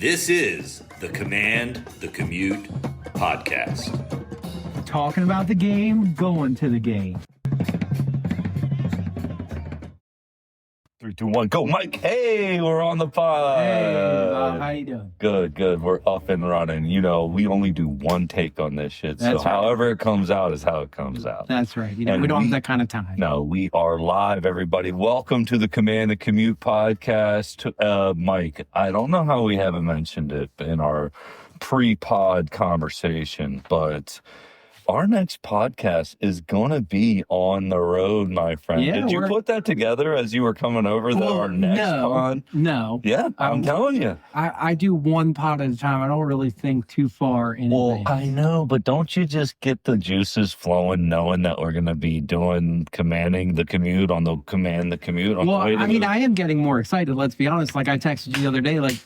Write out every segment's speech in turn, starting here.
This is the Command the Commute podcast. Talking about the game, going to the game. 3, 2, 1, go, Mike. Hey, we're on the pod. Hey, how you doing? Good. We're up and running. You know, we only do one take on this shit. That's so right. However it comes out is how it comes out. That's right. You know, And we don't have that kind of time. No, we are live, everybody. Welcome to the Command the Commute podcast. Mike, I don't know how we haven't mentioned it in our pre-pod conversation, but our next podcast is going to be on the road, my friend. Yeah, Did you put that together as you were coming over our next pod? No. Yeah, I'm telling you. I do one pod at a time. I don't really think too far in advance. I know, but don't you just get the juices flowing knowing that we're going to be doing Commanding the Commute on the Command the Commute? On Well, the way to I mean, I am getting more excited, let's be honest. Like I texted you the other day, like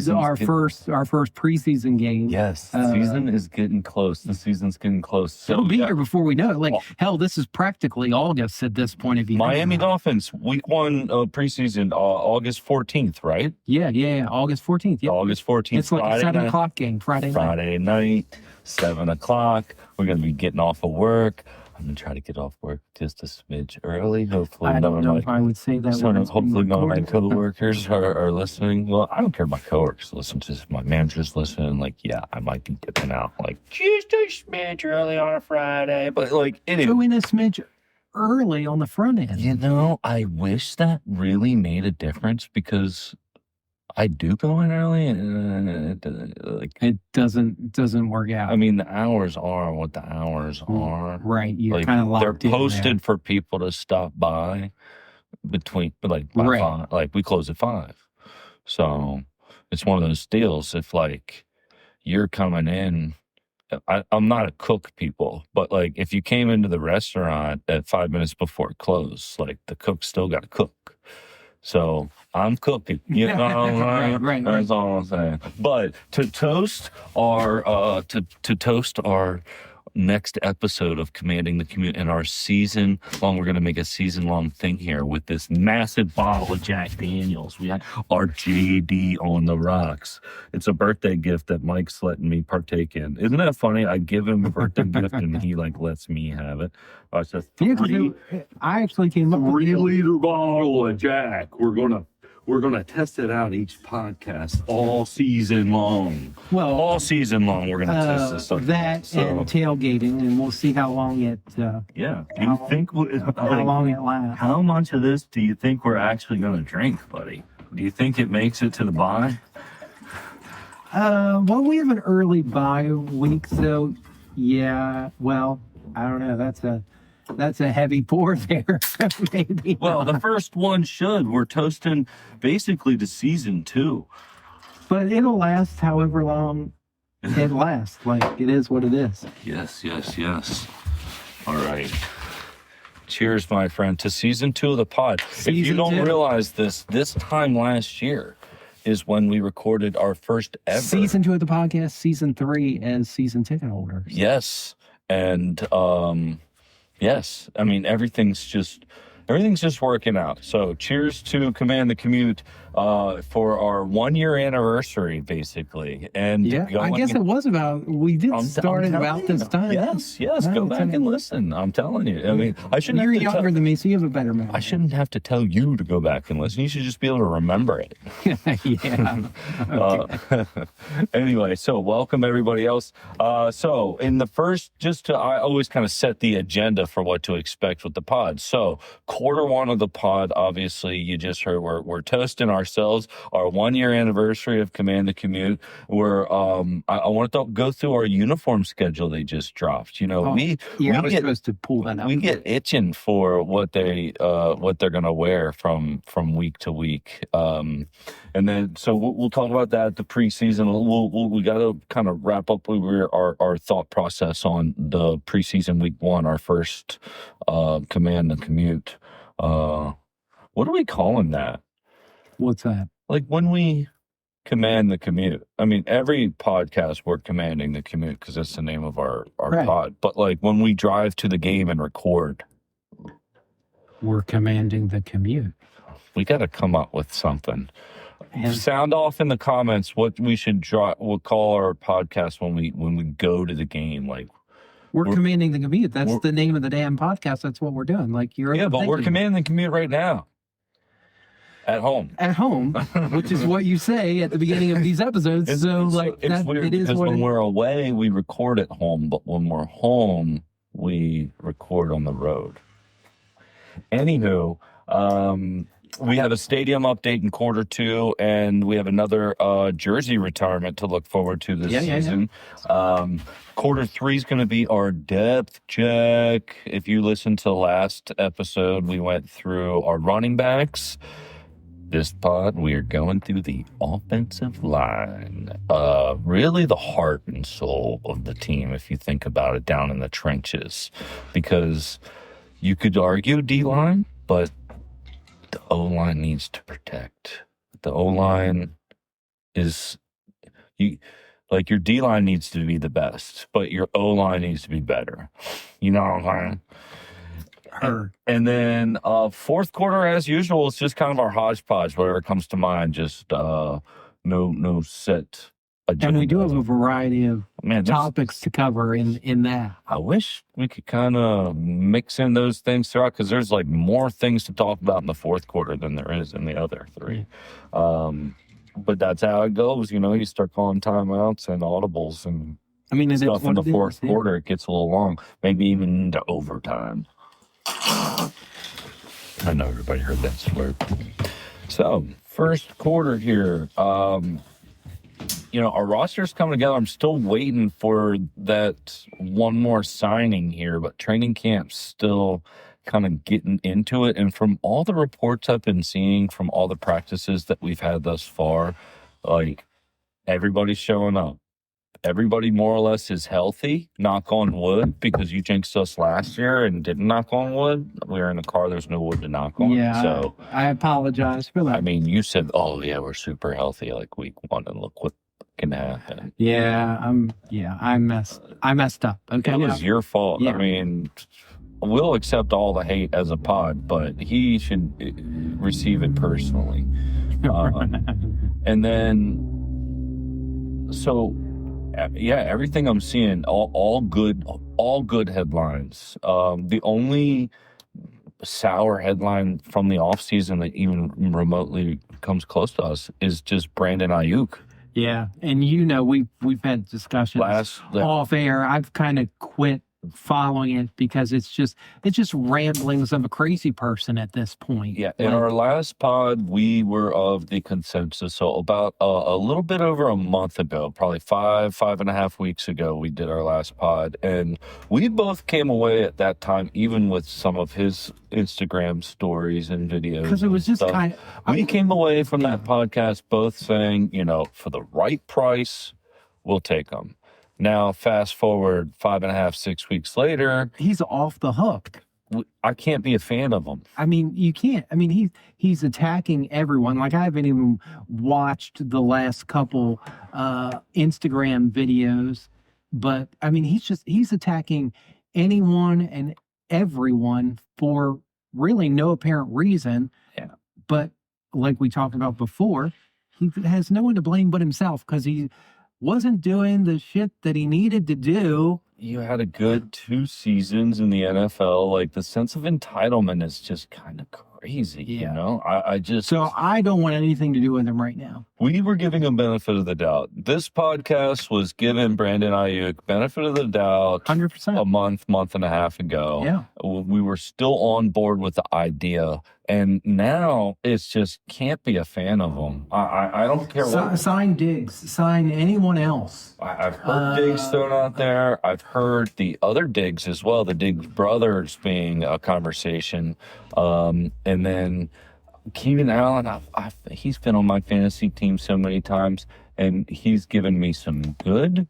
our first preseason game. Yes, the season is getting close. The season's getting close. So, it'll be here before we know it. Like, hell, this is practically August at this point. If you Miami Dolphins, week 1 preseason, August 14th, right? Yeah. August 14th. Yeah. August 14th. It's like a 7 o'clock game, Friday night, 7 o'clock. We're going to be getting off of work. I'm going to try to get off work just a smidge early. Hopefully, I don't know if I would say that. Hopefully, none of my coworkers are listening. Well, I don't care if my coworkers listen to this. My manager's listening. Like, yeah, I might be dipping out like just a smidge early on a Friday. But like, anyway. Go in a smidge early on the front end. You know, I wish that really made a difference because I do go in early and it doesn't work out. I mean, the hours are what the hours are. Right. You're like, kind of locked they're in posted there. for people to stop by between by Right. 5. Like we close at 5. So it's one of those deals. If like you're coming in, I'm not a cook, people, but like if you came into the restaurant at 5 minutes before it closed, like the cook still got to cook. So I'm cooking, you know. right. That's all I'm saying. But to toast our next episode of Commanding the Commute in our season long, we're going to make a season long thing here with this massive bottle of Jack Daniels. We have our JD on the rocks. It's a birthday gift that Mike's letting me partake in. Isn't that funny? I give him a birthday gift and he like lets me have it. It's a I actually came up with 3-liter bottle of Jack. We're gonna test it out each podcast all season long. Well, all season long we're gonna test this stuff. And tailgating, and we'll see how long it. Yeah. Do you think how long it lasts? How much of this do you think we're actually gonna drink, buddy? Do you think it makes it to the bye? Well, we have an early bye week, so yeah. Well, I don't know. That's a heavy pour there. Maybe. Well, the first one should. We're toasting basically to season 2. But it'll last however long it lasts. Like, it is what it is. Yes. All right. Cheers, my friend, to season 2 of the pod. If you don't realize this time last year is when we recorded our first ever. Season 2 of the podcast, season 3 as season ticket holders. Yes. And, yes, I mean, everything's just working out. So cheers to Command the Commute for our 1-year anniversary, basically. And yeah, I guess it was we did start it about this time. Yes, go back and listen. I'm telling you. I mean, You're younger than me, so you have a better memory. I shouldn't have to tell you to go back and listen. You should just be able to remember it. Yeah. Anyway, so welcome everybody else. So in the first, I always kind of set the agenda for what to expect with the pod. So quarter 1 of the pod, obviously, you just heard we're toasting ourselves, our 1-year anniversary of Command the Commute. I want to go through our uniform schedule they just dropped. You know, I was supposed to pull that up. We get itching for what they're gonna wear from week to week. And then so we'll talk about that the preseason. We got to kind of wrap up our thought process on the preseason week 1, our first Command the Commute. What are we calling that? What's that? Like when we command the commute. I mean, every podcast we're commanding the commute because that's the name of our right. pod. But like when we drive to the game and record, we're commanding the commute. We got to come up with something. Sound off in the comments what we should we'll call our podcast when we go to the game. Like we're commanding the commute. That's the name of the damn podcast. That's what we're doing. Like but we're commanding the commute right now. At home, which is what you say at the beginning of these episodes. It's weird because when we're away, we record at home, but when we're home, we record on the road. Anywho, we have a stadium update in quarter 2, and we have another jersey retirement to look forward to this season. Quarter 3 is going to be our depth check. If you listened to last episode, we went through our running backs. This pod, we are going through the offensive line. Really the heart and soul of the team, if you think about it, down in the trenches. Because you could argue D-line, but the O-line needs to protect. The O-line is... your D-line needs to be the best, but your O-line needs to be better. You know what I'm saying? And then fourth quarter, as usual, it's just kind of our hodgepodge, whatever comes to mind. Just no set agenda. And we do have a variety of topics to cover in that. I wish we could kind of mix in those things throughout, because there's like more things to talk about in the fourth quarter than there is in the other 3. But that's how it goes. You start calling timeouts and audibles and stuff in the fourth quarter. It gets a little long, maybe even into overtime. I know everybody heard that swear. So, first quarter here. Our roster's coming together. I'm still waiting for that one more signing here, but training camp's still kind of getting into it. And from all the reports I've been seeing from all the practices that we've had thus far, like, everybody's showing up. Everybody more or less is healthy, knock on wood, because you jinxed us last year and didn't knock on wood. We were in the car, there's no wood to knock on. Yeah, so I apologize for that. You said, we're super healthy like week 1, and look what can happen. Yeah, I messed up. Okay. It was your fault. Yeah. We'll accept all the hate as a pod, but he should receive it personally. And then, everything I'm seeing, all good headlines. The only sour headline from the offseason that even remotely comes close to us is just Brandon Aiyuk. Yeah, and we've had discussions off air. I've kind of quit following it because it's just ramblings of a crazy person at this point. Yeah, in our last pod, we were of the consensus. So about a little bit over a month ago, probably 5.5 weeks ago, we did our last pod, and we both came away at that time, even with some of his Instagram stories and videos. Because it was just we came away from that podcast both saying, for the right price, we'll take them. Now, fast forward 5.5, 6 weeks later, he's off the hook. I can't be a fan of him. You can't. He's attacking everyone. Like, I haven't even watched the last couple Instagram videos, but he's attacking anyone and everyone for really no apparent reason. Yeah. But like we talked about before, he has no one to blame but himself, because he wasn't doing the shit that he needed to do. You had a good 2 seasons in the NFL. Like, the sense of entitlement is just kind of crazy, So I don't want anything to do with him right now. We were giving him benefit of the doubt. This podcast was giving Brandon Aiyuk benefit of the doubt 100%. a month and a half ago. Yeah. We were still on board with the idea. And now it's just can't be a fan of him. I don't care what. Sign Diggs. Sign anyone else. I've heard Diggs thrown out there. I've heard the other Diggs as well, the Diggs brothers being a conversation. And then Keenan Allen, he's been on my fantasy team so many times, and he's given me some good.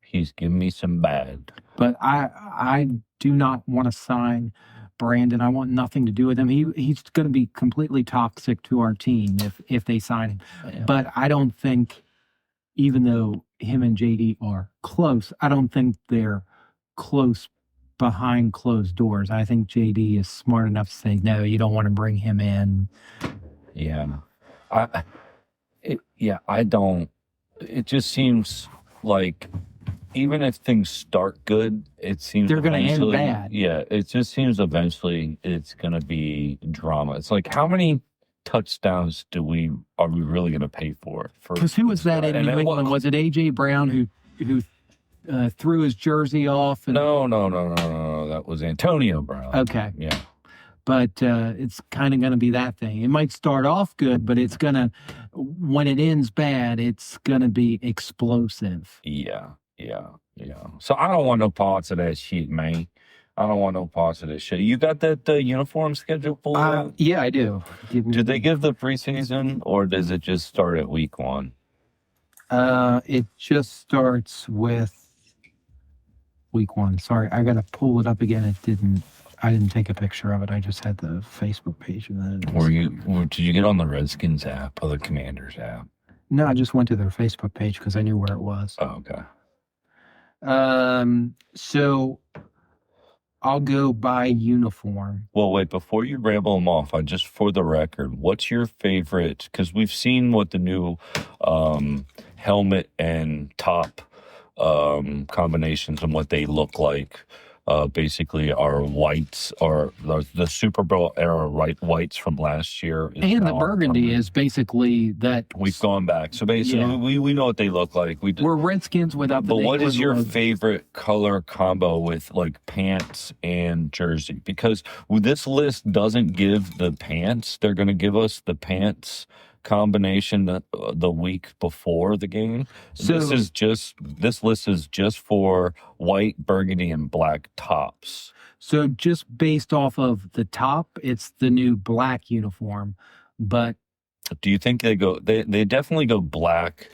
He's given me some bad. But I do not want to sign Brandon. I want nothing to do with him. He's going to be completely toxic to our team if they sign him. Yeah. But I don't think, even though him and JD are close, I don't think they're close behind closed doors. I think JD is smart enough to say, no, you don't want to bring him in. Yeah. I don't. It just seems like even if things start good, it seems They're going to end eventually- bad. Yeah, it just seems eventually it's going to be drama. It's like, how many touchdowns are we really going to pay for? Because who was that in and New it England? Was it A.J. Brown who threw his jersey off? And, No. That was Antonio Brown. Okay. Yeah. But it's kind of going to be that thing. It might start off good, but it's going to, when it ends bad, it's going to be explosive. Yeah. So I don't want no parts of that shit, man. I don't want no parts of that shit. You got that uniform schedule pulled out? Yeah, I do. Did they give the preseason, or does it just start at week 1? It just starts with week 1. Sorry, I got to pull it up again. I didn't take a picture of it. I just had the Facebook page. And then Did you get on the Redskins app or the Commanders app? No, I just went to their Facebook page because I knew where it was. Oh, okay. So I'll go by uniform. Well, wait, before you ramble them off, just for the record, what's your favorite? Because we've seen what the new helmet and top combinations and what they look like. Basically, are whites, or the Super Bowl era whites from last year. And the burgundy is basically that. We've gone back. So basically, we know what they look like. We're Redskins without the. But what is your logo. favorite color combo with like pants and jersey? Because this list doesn't give the pants. They're going to give us the pants combination the week before the game. So this list is just for white, burgundy, and black tops. So just based off of the top, it's the new black uniform. But do you think they definitely go black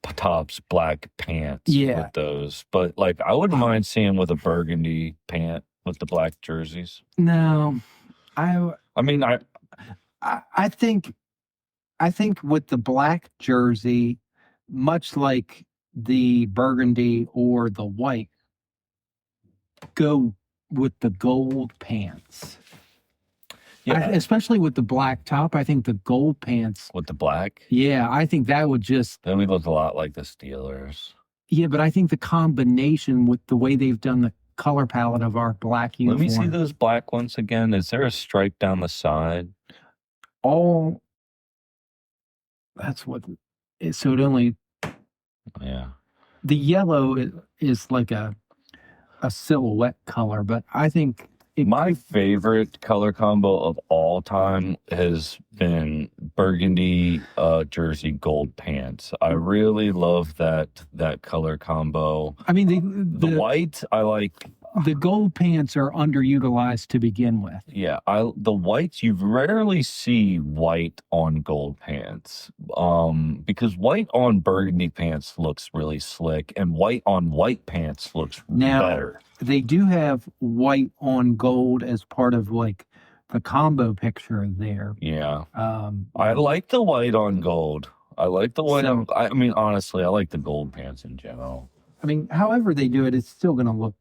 tops, black pants with those? But like, I wouldn't mind seeing with a burgundy pant with the black jerseys. No, I think with the black jersey, much like the burgundy or the white, go with the gold pants. Yeah. Especially with the black top, I think the gold pants. With the black? Yeah, I think that would just. Then we look a lot like the Steelers. Yeah, but I think the combination with the way they've done the color palette of our black uniform. Let me see those black ones again. Is there a stripe down the side? That's what. So it only. Yeah. The yellow is like a silhouette color, but I think my favorite color combo of all time has been burgundy jersey, gold pants. I really love that color combo. I mean, the white I like. The gold pants are underutilized to begin with. Yeah, the whites, you rarely see white on gold pants, because white on burgundy pants looks really slick, and white on white pants looks better. They do have white on gold as part of like the combo picture there. Yeah, I like the white on gold. I like the white. I mean, honestly, I like the gold pants in general. I mean, however they do it, it's still going to look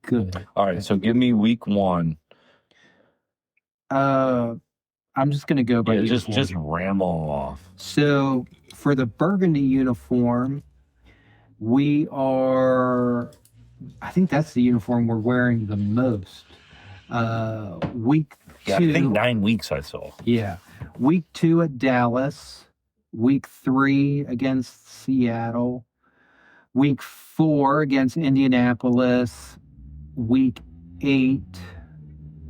good. All right, so give me week 1. I'm just going to go by just ramble off. So for the burgundy uniform, I think that's the uniform we're wearing the most. Week 2. I think 9 weeks I saw. Yeah. Week 2 at Dallas. Week 3 against Seattle. Week 4 against Indianapolis. Week 8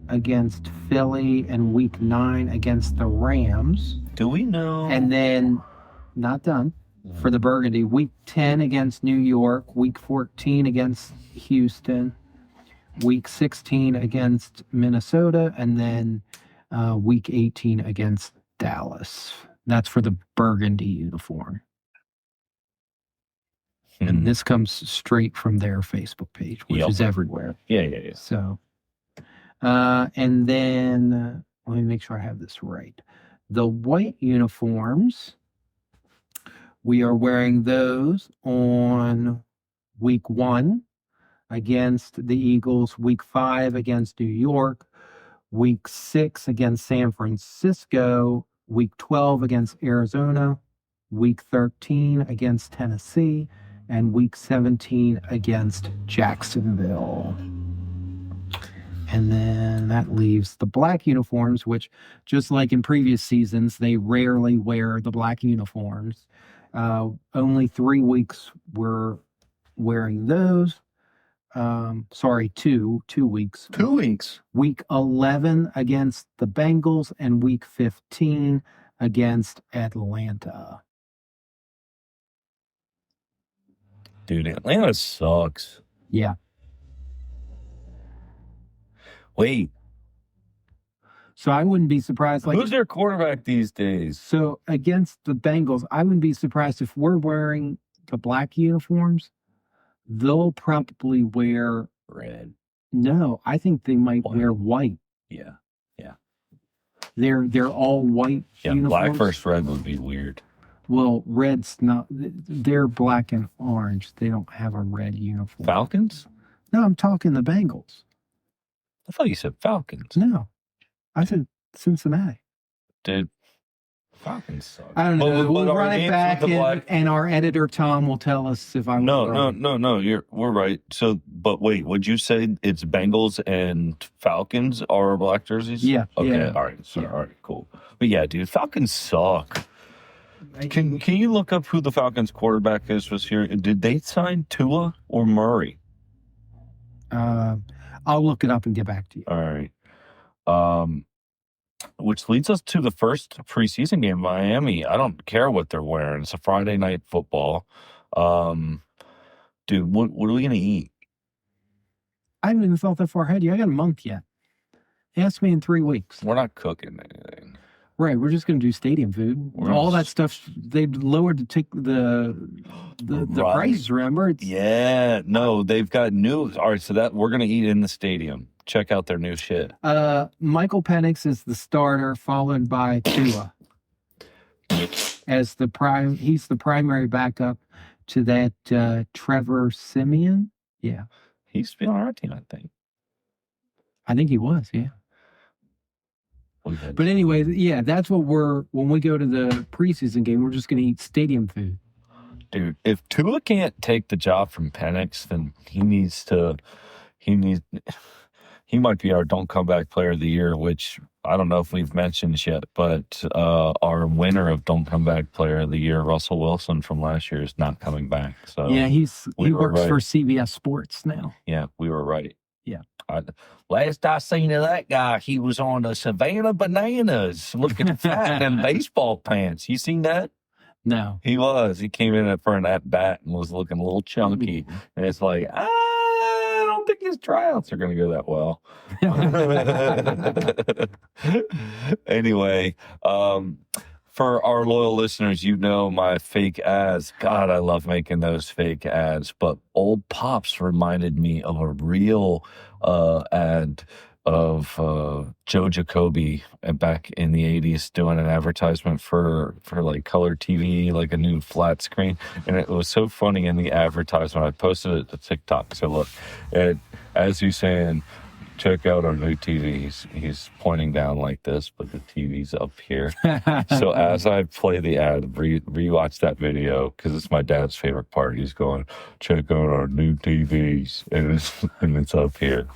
against Philly, and week 9 against the Rams. Do we know? And then, not done for the burgundy, week 10 against New York, week 14 against Houston, week 16 against Minnesota, and then week 18 against Dallas. That's for the burgundy uniform. And this comes straight from their Facebook page, which is everywhere. Yeah. So, and then let me make sure I have this right. The white uniforms, we are wearing those on week 1 against the Eagles, week 5 against New York, week 6 against San Francisco, week 12 against Arizona, Week 13 against Tennessee, and Week 17 against Jacksonville. And then that leaves the black uniforms, which, just like in previous seasons, they rarely wear the black uniforms. Only 3 weeks were wearing those. Sorry, two weeks. 2 weeks. Week 11 against the Bengals and Week 15 against Atlanta. Dude, Atlanta sucks. Yeah. Wait, So I wouldn't be surprised. Like, who's their quarterback these days? so against the Bengals, I wouldn't be surprised if we're wearing the black uniforms. They'll probably wear Red. no. I think they might White. wear white. Yeah. They're all white Yeah, uniforms. black versus red would be weird. Well, red's not. They're black and orange. They don't have a red uniform. Falcons? No, I'm talking the Bengals. I thought you said Falcons. No, I said Cincinnati. Dude, Falcons suck. I don't know. But We'll our run it games back, with the black- and our editor Tom will tell us if I'm No, wrong. we're right. So, but wait, would you say it's Bengals and Falcons are black jerseys? Yeah, Okay. yeah. All right. So, Yeah. all right, cool. But yeah, dude, Falcons suck. Can you look up who the Falcons quarterback is this year? Did they sign Tua or Murray? I'll look it up and get back to you. All right. Which leads us to the first preseason game, Miami. I don't care what they're wearing. It's a Friday night football. Dude, what are we gonna eat? I haven't even thought that far ahead. I got a month yet. Ask me in 3 weeks. We're not cooking anything. Right, we're just going to do stadium food. We're All not- that stuff. They lowered the Right. price. Remember? It's, Yeah, no, they've got new. All right, so that we're gonna eat in the stadium. Check out their new shit. Michael Penix is the starter, followed by Tua as the prime. He's the primary backup to that Trevor Simeon. Yeah, He's been on our team, I think. I think he was. Yeah. We've had- But anyway, yeah, that's what when we go to the preseason game, we're just going to eat stadium food. Dude, if Tua can't take the job from Penix, then he might be our don't come back player of the year, which I don't know if we've mentioned yet, but our winner of don't come back player of the year, Russell Wilson from last year, is not coming back. So Yeah, he we were works right. for CBS Sports now. yeah, we were right. Yeah. Last I seen of that guy, he was on the Savannah Bananas looking fat in baseball pants. You seen that? No. He was. He came in for an at bat and was looking a little chunky. And it's like, I don't think his tryouts are going to go that well. Anyway, for our loyal listeners, you know my fake ads. God, I love making those fake ads. But Old Pops reminded me of a real ad of Joe Jacoby back in the 80s doing an advertisement for like color TV, like a new flat screen. And it was so funny in the advertisement. I posted it to TikTok. So look, as he's saying, check out our new TV. He's pointing down like this, but the TV's up here. So as I play the ad, rewatch that video because it's my dad's favorite part. He's going, check out our new TVs, and it's up here.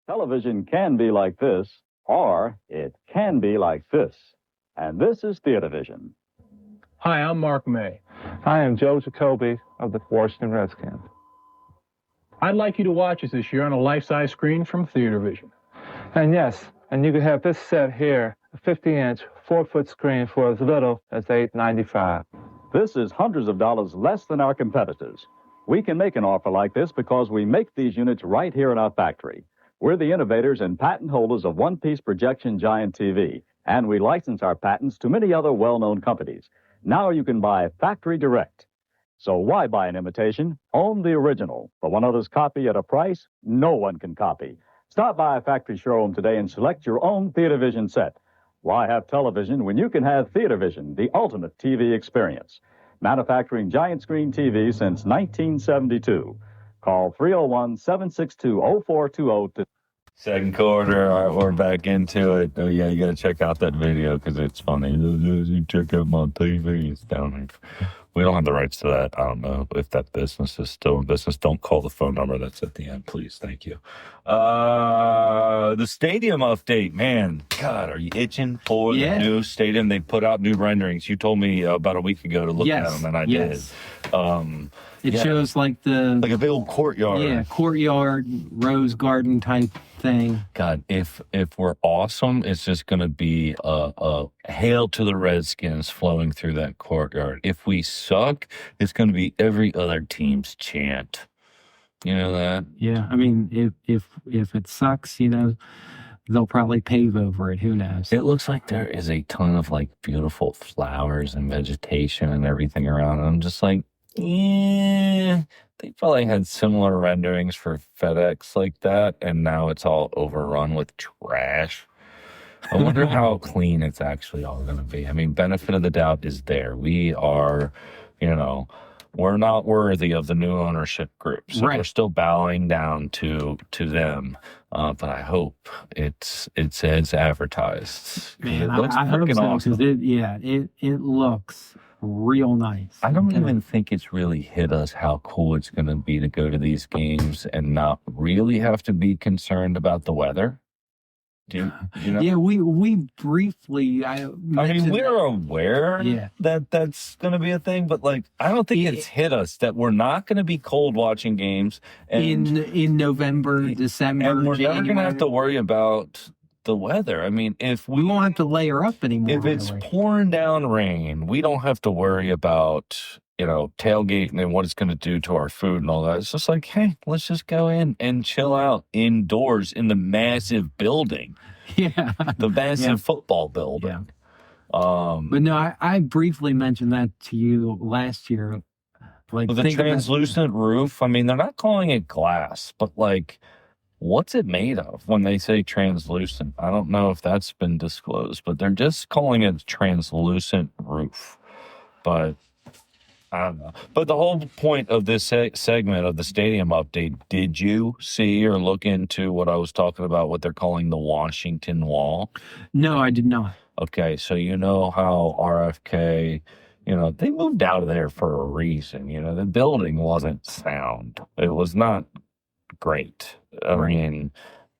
Television can be like this, or it can be like this. And this is Theater Vision. Hi, I'm Mark May. I am Joe Jacoby of the Washington Redskins. I'd like you to watch us this year on a life-size screen from Theater Vision. And yes, and you can have this set here, a 50-inch, 4-foot screen for as little as $8.95. This is hundreds of dollars less than our competitors. We can make an offer like this because we make these units right here in our factory. We're the innovators and patent holders of one-piece projection giant TV, and we license our patents to many other well-known companies. Now you can buy factory direct. So why buy an imitation? Own the original. The one others copy at a price no one can copy. Stop by a factory showroom today and select your own Theater Vision set. Why have television when you can have Theater Vision, the ultimate TV experience? Manufacturing giant screen TV since 1972. Call 301-762-0420 to... Second quarter, all right, we're back into it. Oh yeah, you gotta check out that video because it's funny. You check out my TV, it's down there. We don't have the rights to that. I don't know if that business is still in business. Don't call the phone number that's at the end, please. Thank you. The stadium update, man. God, are you itching for the new stadium? They put out new renderings. You told me about a week ago to look at them, and I did. It shows like a big old courtyard. Yeah, courtyard, rose garden type thing. God, if we're awesome, it's just going to be a hail to the Redskins flowing through that courtyard. If we suck, it's going to be every other team's chant. You know that? Yeah, I mean, if it sucks, they'll probably pave over it. Who knows? It looks like there is a ton of like beautiful flowers and vegetation and everything around. And I'm just like, yeah, they probably had similar renderings for FedEx like that, and now it's all overrun with trash. I wonder how clean it's actually all going to be. I mean, benefit of the doubt is there. We are, we're not worthy of the new ownership group, so we're still bowing down to them. But I hope it's as advertised. Man, it looks I hope so, awesome. Because it looks real nice. I don't even think it's really hit us how cool it's going to be to go to these games and not really have to be concerned about the weather. Do you know? Yeah, we briefly. I mean, we're aware that that's going to be a thing, but like, I don't think it's hit us that we're not going to be cold watching games in November, December, and we're January. never going to have to worry about the weather. I mean, if we won't have to layer up anymore. If it's pouring down rain, we don't have to worry about, tailgating and what it's going to do to our food and all that. It's just like, hey, let's just go in and chill out indoors in the massive building. Yeah. The massive football building. Yeah. But no, I briefly mentioned that to you last year. Like the translucent roof, I mean, they're not calling it glass, but like, what's it made of when they say translucent? I don't know if that's been disclosed, but they're just calling it translucent roof. But I don't know. But the whole point of this segment of the stadium update, did you see or look into what I was talking about, what they're calling the Washington Wall? No, I did not. Okay, so you know how RFK, they moved out of there for a reason. The building wasn't sound. It was not great. I mean,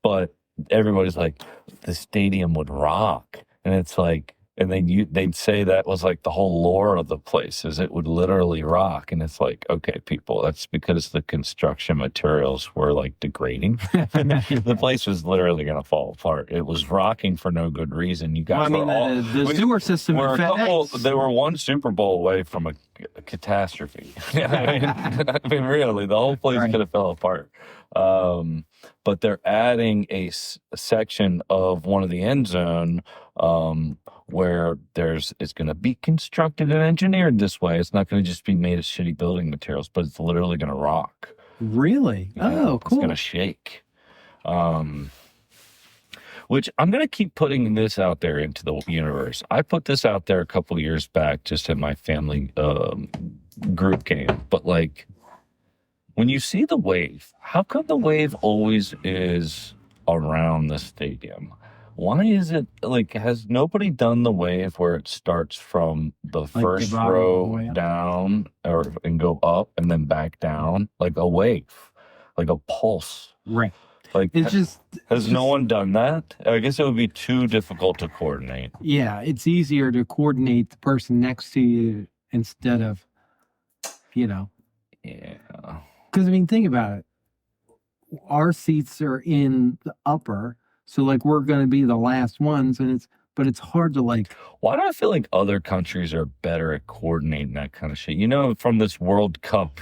but everybody's like, the stadium would rock. And it's like, and they'd say that was like the whole lore of the place is it would literally rock. And it's like, okay, people, that's because the construction materials were like degrading. The place was literally going to fall apart. It was rocking for no good reason. You guys the sewer system they were one Super Bowl away from a catastrophe. I mean, really, the whole place could have fell apart. But they're adding a section of one of the end zone where it's going to be constructed and engineered this way. It's not going to just be made of shitty building materials, but it's literally going to rock. Really? Oh, cool. It's going to shake. Which I'm going to keep putting this out there into the universe. I put this out there a couple of years back just at my family group game. But like, when you see the wave, how come the wave always is around the stadium? Why is it like, has nobody done the wave where it starts from the first row down and go up and then back down? Like a wave, like a pulse. Right. Like, has no one done that? I guess it would be too difficult to coordinate. Yeah, it's easier to coordinate the person next to you instead of, Yeah. Because, I mean, think about it. Our seats are in the upper, so, like, we're going to be the last ones, but it's hard to, like... Why do I feel like other countries are better at coordinating that kind of shit? From this World Cup,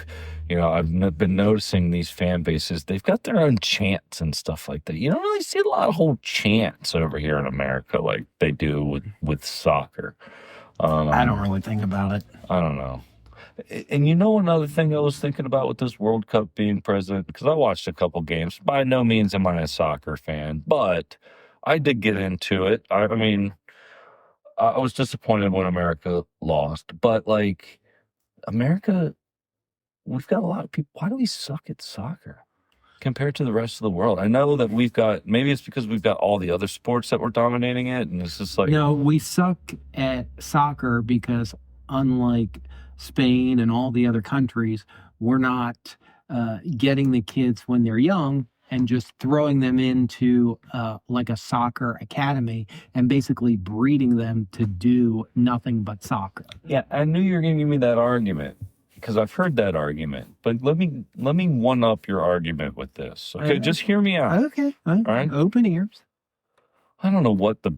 I've been noticing these fan bases, they've got their own chants and stuff like that. You don't really see a lot of whole chants over here in America like they do with soccer. I don't really think about it. I don't know. And another thing I was thinking about with this World Cup being present, because I watched a couple games. By no means am I a soccer fan, but I did get into it. I mean, I was disappointed when America lost, but America, we've got a lot of people. Why do we suck at soccer? compared to the rest of the world. I know that maybe it's because we've got all the other sports that we're dominating it, and it's just like... No, we suck at soccer because unlike Spain and all the other countries, we're not getting the kids when they're young and just throwing them into like a soccer academy and basically breeding them to do nothing but soccer. Yeah, I knew you were going to give me that argument because I've heard that argument. But let me one up your argument with this. Okay, just hear me out. Okay, all right. Open ears. I don't know what the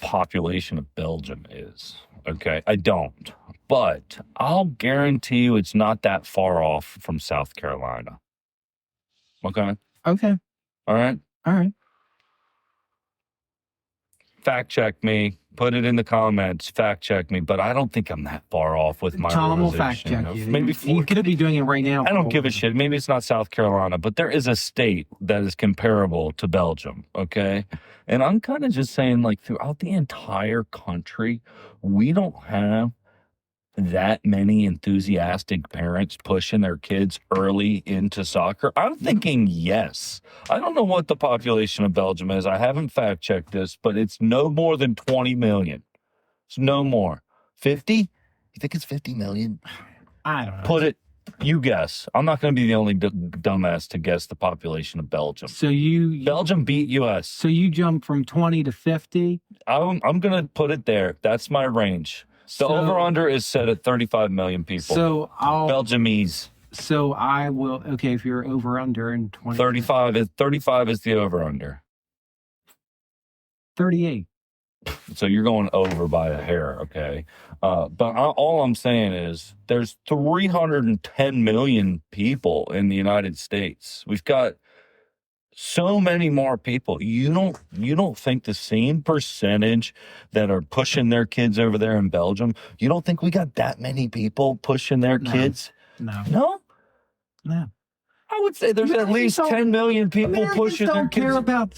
population of Belgium is. Okay, I don't. But I'll guarantee you it's not that far off from South Carolina. Okay? Okay. All right? All right. Fact check me. Put it in the comments. Fact check me. But I don't think I'm that far off with my Tom will realization fact check of you. maybe You could be doing it right now. I don't give a shit. Maybe it's not South Carolina, but there is a state that is comparable to Belgium, okay? And I'm kind of just saying, like, throughout the entire country, we don't have that many enthusiastic parents pushing their kids early into soccer. I'm thinking yes. I don't know what the population of Belgium is. I haven't fact checked this, but it's no more than 20 million. It's no more. 50? You think it's 50 million? I don't know. Put it, you guess. I'm not going to be the only dumbass to guess the population of Belgium. So Belgium beat US. So you jump from 20 to 50? I'm going to put it there. That's my range. The over-under is set at 35 million people. So Belgiumese. So I will, okay, if you're over-under in 20. 35 is the over-under. 38. So you're going over by a hair, okay? But all I'm saying is there's 310 million people in the United States. We've got so many more people. You don't think the same percentage that are pushing their kids over there in Belgium, you don't think we got that many people pushing their kids? No. I would say there's at least 10 million people Americans pushing their don't kids. care about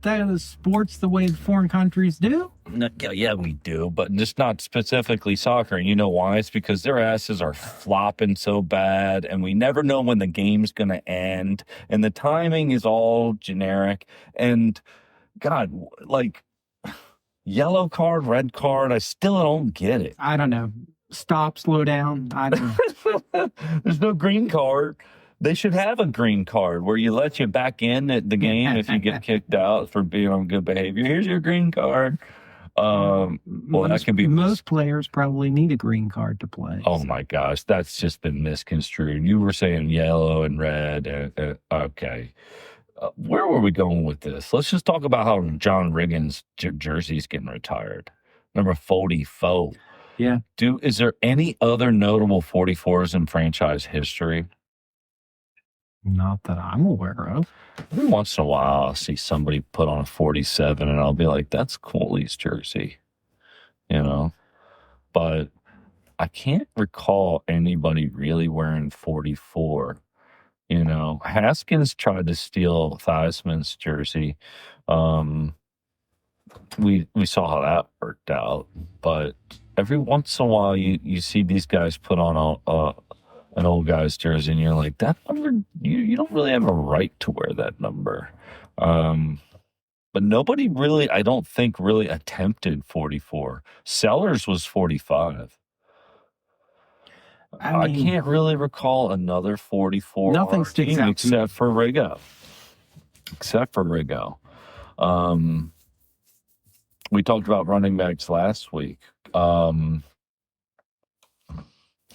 those sports the way foreign countries do. No, yeah, we do, but just not specifically soccer. And you know why? It's because their asses are flopping so bad, and we never know when the game's going to end, and the timing is all generic. And God, like yellow card, red card, I still don't get it. I don't know. Stop, slow down. I don't know. There's no green card. They should have a green card where you let you back in at the game if you get kicked out for being on good behavior. Here's your green card. That could be most players probably need a green card to play. Oh my gosh, that's just been misconstrued. You were saying yellow and red. Okay, where were we going with this? Let's just talk about how John Riggins' jersey's getting retired. Number 44. Yeah. Is there any other notable 44s in franchise history? Not that I'm aware of. Every once in a while, I'll see somebody put on a 47, and I'll be like, that's Cooley's jersey, But I can't recall anybody really wearing 44. Haskins tried to steal Theismann's jersey. We saw how that worked out. But every once in a while, you see these guys put on an old guy's jersey, and you're like, that number, you don't really have a right to wear that number. But nobody really, I don't think, really attempted 44. Sellers was 45. I can't really recall another 44. Nothing sticks out except for Riggo. We talked about running backs last week.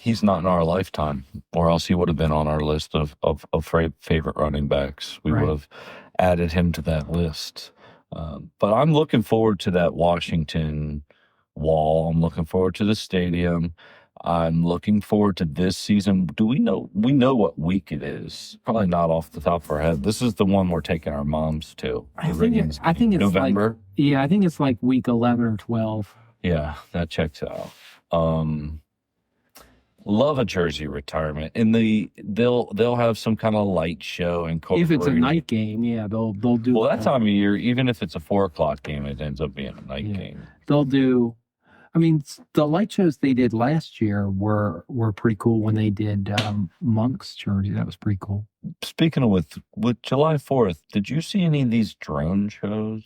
He's not in our lifetime, or else he would have been on our list of favorite running backs. We would have added him to that list. But I'm looking forward to that Washington wall. I'm looking forward to the stadium. I'm looking forward to this season. Do we know what week it is? Probably not off the top of our head. This is the one we're taking our moms to. I think it's November. I think it's like week 11 or 12. Yeah, that checks out. Love a jersey retirement, and they'll have some kind of light show if it's a night game. Yeah, they'll do. Well, that time of year, even if it's a 4:00 game, it ends up being a night game. They'll do I mean, the light shows they did last year were pretty cool when they did Monk's jersey. That was pretty cool. Speaking of with July 4th, did you see any of these drone shows?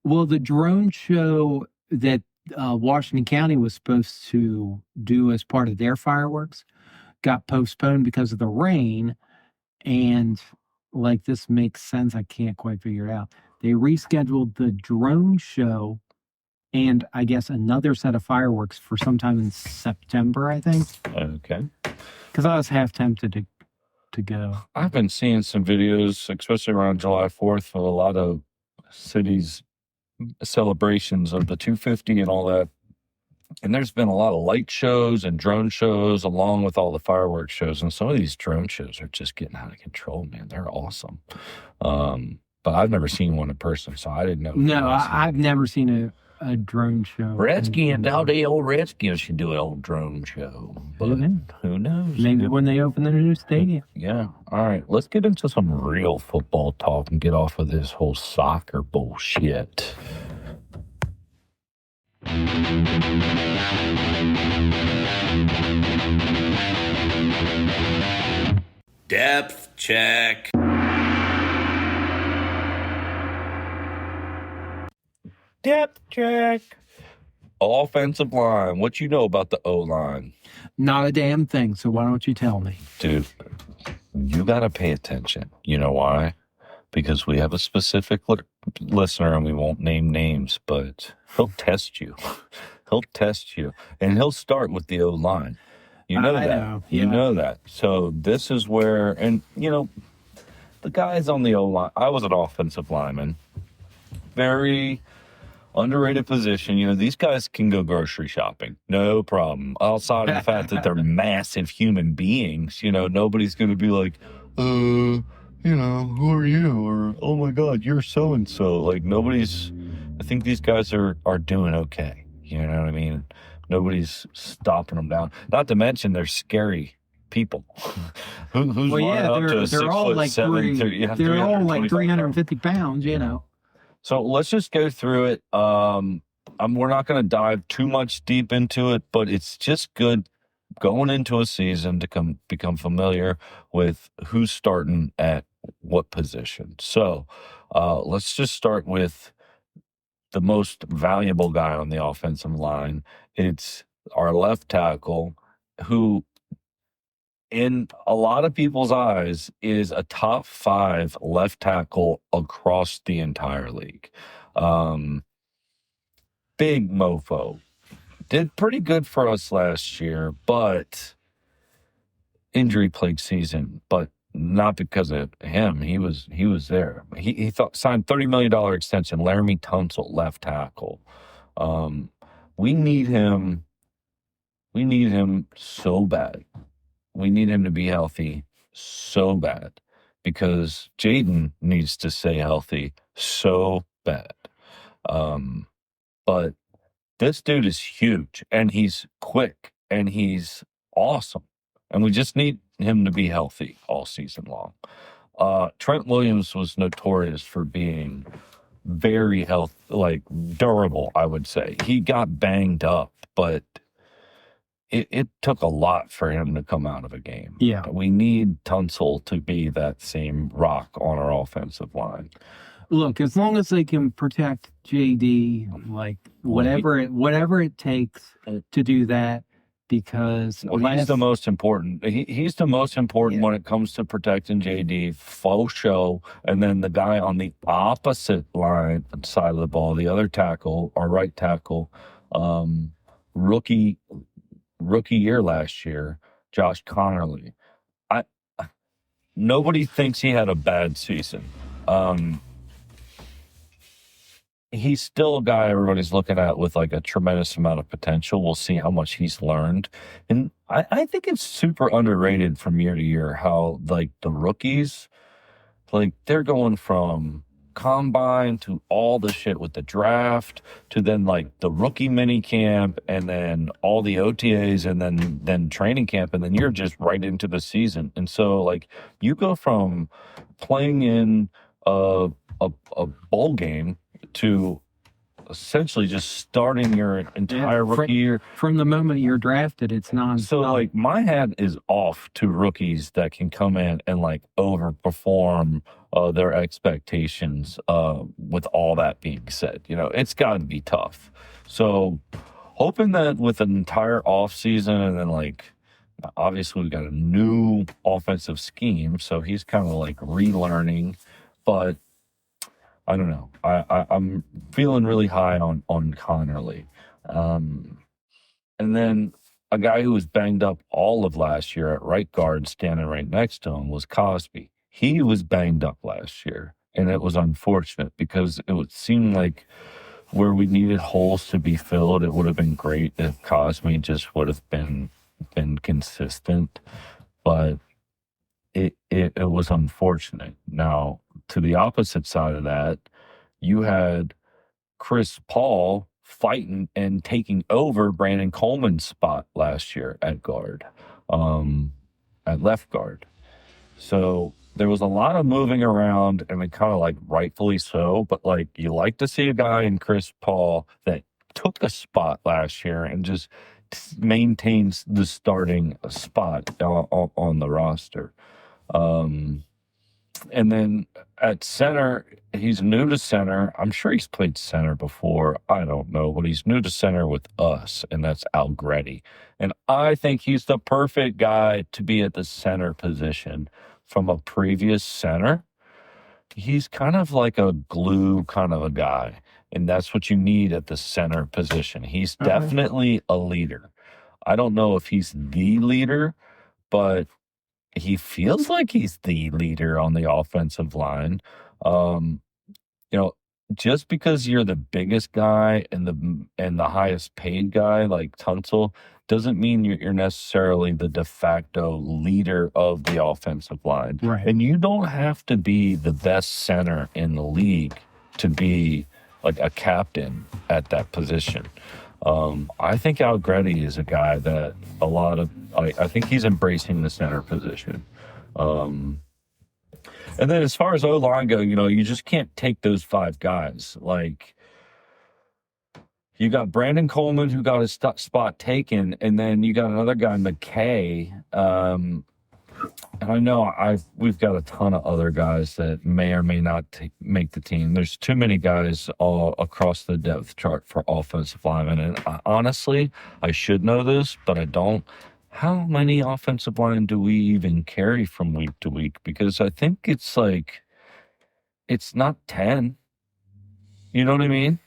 Well, the drone show that Washington County was supposed to do as part of their fireworks got postponed because of the rain. And like, this makes sense. I can't quite figure it out. They rescheduled the drone show and I guess another set of fireworks for sometime in September, I think. Okay. Because I was half tempted to go. I've been seeing some videos, especially around July 4th, of a lot of cities' celebrations of the 250 and all that. And there's been a lot of light shows and drone shows along with all the fireworks shows. And some of these drone shows are just getting out of control, man. They're awesome. But I've never seen one in person, so I didn't know. No, I've never seen a drone show. Redskins, how the old Redskins should do an old drone show. But who knows? Maybe when they open their new stadium. Yeah. All right. Let's get into some real football talk and get off of this whole soccer bullshit. Depth check. Depth check. Offensive line. What you know about the O-line? Not a damn thing, so why don't you tell me? Dude, you got to pay attention. You know why? Because we have a specific listener, and we won't name names, but he'll test you. He'll test you, and he'll start with the O-line. You know that. Know. You know that. So this is where, and, you know, the guys on the O-line, I was an offensive lineman. Very underrated position. You know, these guys can go grocery shopping. No problem. Outside of the fact that they're massive human beings, you know, nobody's going to be like, you know, who are you? Or, oh my God, you're so-and-so. Like, I think these guys are doing okay. You know what I mean? Nobody's stopping them down. Not to mention they're scary people. Who's running up to a 6 all foot like 7? they're all like 350 pounds, you know. So let's just go through it. We're not going to dive too much deep into it, but it's just good going into a season to become familiar with who's starting at what position. So let's just start with the most valuable guy on the offensive line. It's our left tackle, who in a lot of people's eyes is a top 5 left tackle across the entire league. Big mofo. Did pretty good for us last year, but injury plagued season, but not because of him. He was there. He signed $30 million extension. Laremy Tunsil, left tackle. We need him so bad. We need him to be healthy so bad because Jayden needs to stay healthy so bad. But this dude is huge and he's quick and he's awesome. And we just need him to be healthy all season long. Trent Williams was notorious for being very durable, I would say. He got banged up, but it took a lot for him to come out of a game. Yeah. We need Tunsil to be that same rock on our offensive line. Look, as long as they can protect JD, like whatever it takes to do that, because he's the most important. He's the most important when it comes to protecting JD. Faux show, and then the guy on the opposite line side of the ball, the other tackle, our right tackle, rookie year last year, Josh Conerly. Nobody thinks he had a bad season. He's still a guy everybody's looking at with like a tremendous amount of potential. We'll see how much he's learned. And I think it's super underrated from year to year how like the rookies, like they're going from combine to all the shit with the draft to then like the rookie mini camp and then all the OTAs and then training camp and then you're just right into the season. And so like you go from playing in a bowl game to essentially just starting your entire rookie year. From the moment you're drafted, it's non. So, like, my hat is off to rookies that can come in and, like, overperform their expectations with all that being said. You know, it's got to be tough. So, hoping that with an entire offseason and then, like, obviously we've got a new offensive scheme, so he's kind of, like, relearning. But I don't know. I'm feeling really high on Conerly. And then a guy who was banged up all of last year at right guard, standing right next to him, was Cosmi. He was banged up last year, and it was unfortunate because it would seem like where we needed holes to be filled, it would have been great if Cosmi just would have been consistent, but it was unfortunate. Now, to the opposite side of that, you had Chris Paul fighting and taking over Brandon Coleman's spot last year at guard, at left guard. So there was a lot of moving around, and it kind of, like, rightfully so, but, like, you like to see a guy in Chris Paul that took a spot last year and just maintains the starting spot on the roster. And then at center, he's new to center. I'm sure he's played center before. I don't know, but he's new to center with us, and that's Allegretti. And I think he's the perfect guy to be at the center position from a previous center. He's kind of like a glue kind of a guy, and that's what you need at the center position. He's definitely a leader. I don't know if he's the leader, but he feels like he's the leader on the offensive line. You know, just because you're the biggest guy and the highest paid guy like Tunsil doesn't mean you're necessarily the de facto leader of the offensive line. Right. And you don't have to be the best center in the league to be like a captain at that position. I think Allegretti is a guy that I think he's embracing the center position. And then as far as O-line go, you know, you just can't take those 5 guys. Like, you got Brandon Coleman, who got his spot taken, and then you got another guy, McKay. And I know we've got a ton of other guys that may or may not make the team. There's too many guys all across the depth chart for offensive linemen. And honestly, I should know this, but I don't. How many offensive line do we even carry from week to week? Because I think it's like, it's not 10. You know what I mean?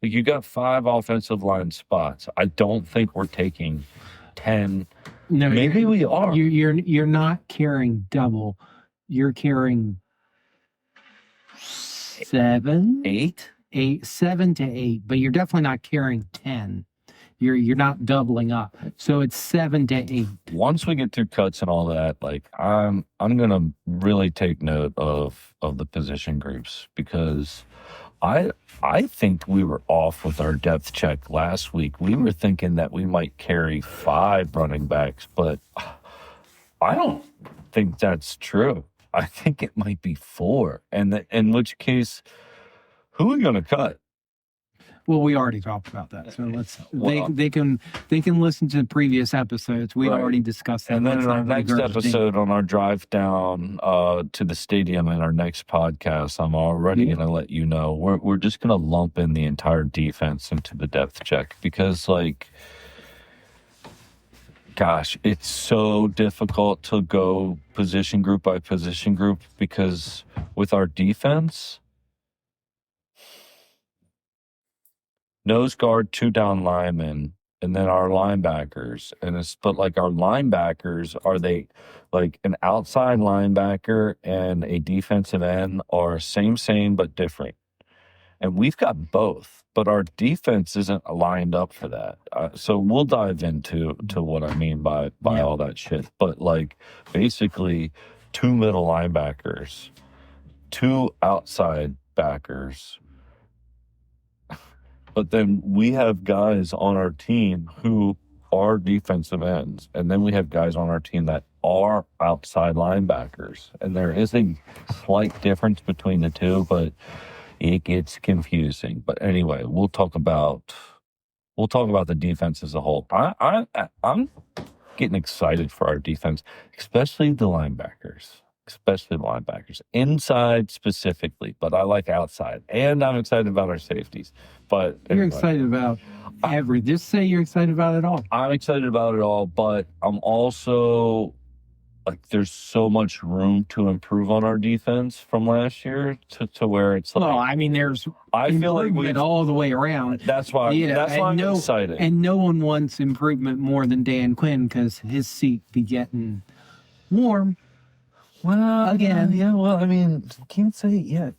Like, you got 5 offensive line spots. I don't think we're taking 10. No, maybe we are. You're not carrying double. You're carrying 7, 7 to 8, but you're definitely not carrying 10. You're not doubling up. So it's 7 to 8. Once we get through cuts and all that, like, I'm gonna really take note of the position groups, because I think we were off with our depth check last week. We were thinking that we might carry 5 running backs, but I don't think that's true. I think it might be 4. And in which case, who are we going to cut? Well, we already talked about that, so they can listen to the previous episodes. We already discussed that. And then in our next episode, on our drive down to the stadium in our next podcast, I'm already going to let you know we're just going to lump in the entire defense into the depth check, because, like, gosh, it's so difficult to go position group by position group, because with our defense, nose guard, 2 down linemen, and then our linebackers. But like, our linebackers, are they like an outside linebacker and a defensive end, or same, but different? And we've got both, but our defense isn't lined up for that. So we'll dive into what I mean by all that shit. But, like, basically 2 middle linebackers, 2 outside backers. But then we have guys on our team who are defensive ends. And then we have guys on our team that are outside linebackers. And there is a slight difference between the two, but it gets confusing. But anyway, we'll talk about the defense as a whole. I'm getting excited for our defense, especially the linebackers. Inside specifically, but I like outside. And I'm excited about our safeties. But You're anyway, excited about just say you're excited about it all. I'm excited about it all, but I'm also like there's so much room to improve on our defense from last year to where it's like, Well, I mean, there's I feel like improvement all the way around. that's why I'm excited. And no one wants improvement more than Dan Quinn because his seat be getting warm. Well, again, yeah. Well, I mean, can't say it yet.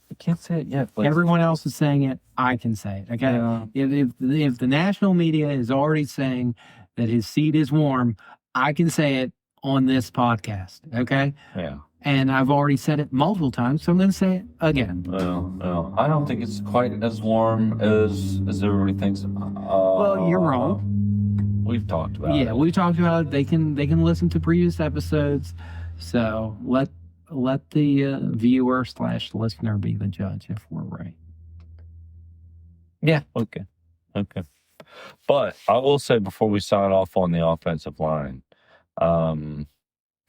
But everyone else is saying it. I can say it. Okay. Yeah. If the national media is already saying that his seat is warm, I can say it on this podcast. Okay. Yeah. And I've already said it multiple times, so I'm going to say it again. Well, I don't think it's quite as warm as everybody thinks. Well, you're wrong. We've talked about it. Yeah, we talked about it. They can listen to previous episodes. So let the viewer/listener be the judge if we're right. Yeah. Okay. But I will say before we sign off on the offensive line,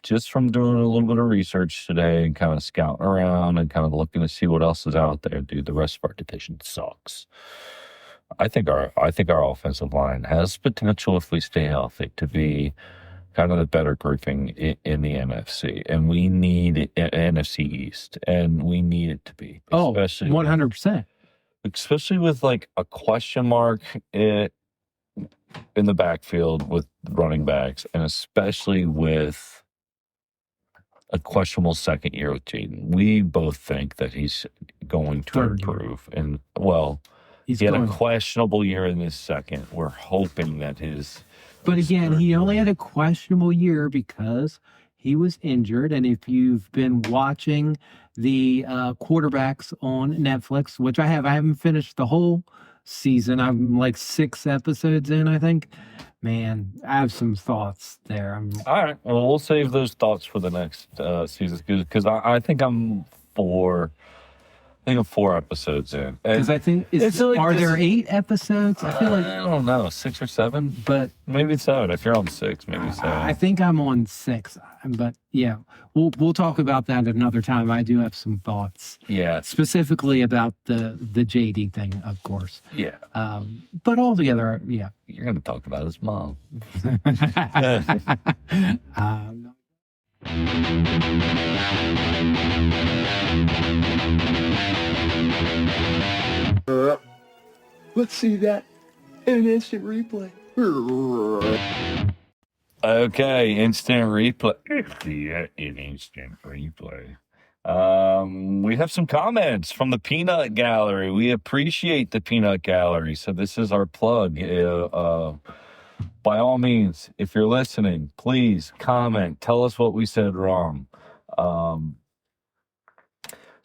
just from doing a little bit of research today and kind of scouting around and kind of looking to see what else is out there, dude, the rest of our division sucks. I think our offensive line has potential if we stay healthy to be kind of the better grouping in the NFC, and we need NFC East, and we need it to be. Especially 100%. Especially with like a question mark in the backfield with running backs, and especially with a questionable second year with Jayden. We both think that he's going to improve, and he had a questionable year in his second. We're hoping that But again, he only had a questionable year because he was injured. And if you've been watching the quarterbacks on Netflix, which I haven't finished the whole season. I'm like 6 episodes in, I think. Man, I have some thoughts there. All right. Well, we'll save those thoughts for the next season because I think I'm 4 episodes in. Because I think are there 8 episodes? I feel like I don't know, 6 or 7, but maybe 7. If you're on 6, maybe 7. I think I'm on 6, but yeah, we'll talk about that another time. I do have some thoughts. Yeah, specifically about the JD thing, of course. Yeah. But altogether, yeah. You're going to talk about his mom. Let's see that in an instant replay. Okay, instant replay. Yeah, an instant replay. We have some comments from the Peanut Gallery. We appreciate the Peanut Gallery. So this is our plug. By all means, if you're listening, please comment. Tell us what we said wrong.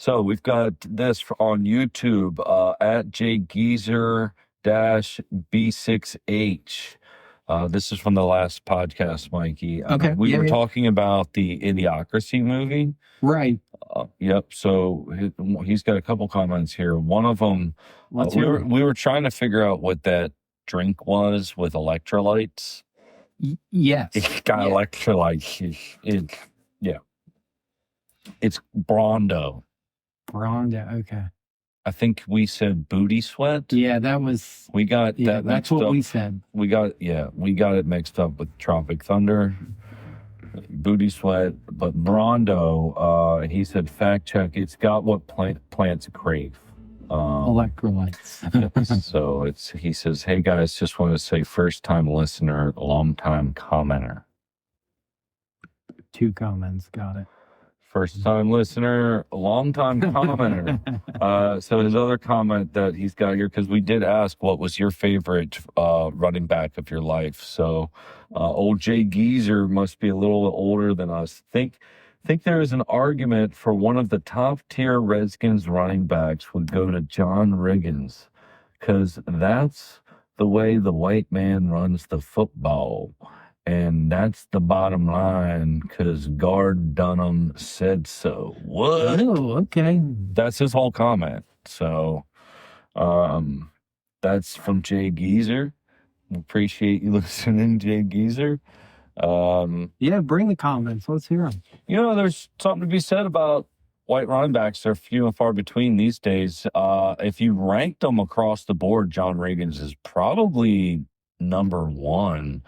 So we've got this on YouTube at jgeezer-b6h. This is from the last podcast, Mikey. Okay. We were talking about the Idiocracy movie. Right. Yep. So he's got a couple comments here. One of them, we were trying to figure out what that drink was with electrolytes. Yes. It's got electrolytes. It's Brondo. Okay. I think we said booty sweat. Yeah, that was. We got that. That's what we said. We got it mixed up with Tropic Thunder, booty sweat. But Brondo, he said fact check. It's got what plants crave. Electrolytes. So he says, hey guys, just want to say first time listener, long time commenter. 2 comments, got it. First time listener, long time commenter. So his other comment that he's got here, because we did ask what was your favorite running back of your life. So old Jay Geezer must be a little older than us. Think there is an argument for one of the top tier Redskins running backs would go to John Riggins, because that's the way the white man runs the football. And that's the bottom line, because Guard Dunham said so. What? Oh, okay. That's his whole comment. So that's from Jay Geezer. Appreciate you listening, Jay Geezer. Yeah, bring the comments. Let's hear them. There's something to be said about white running backs. They're few and far between these days. If you ranked them across the board, John Riggins is probably number one.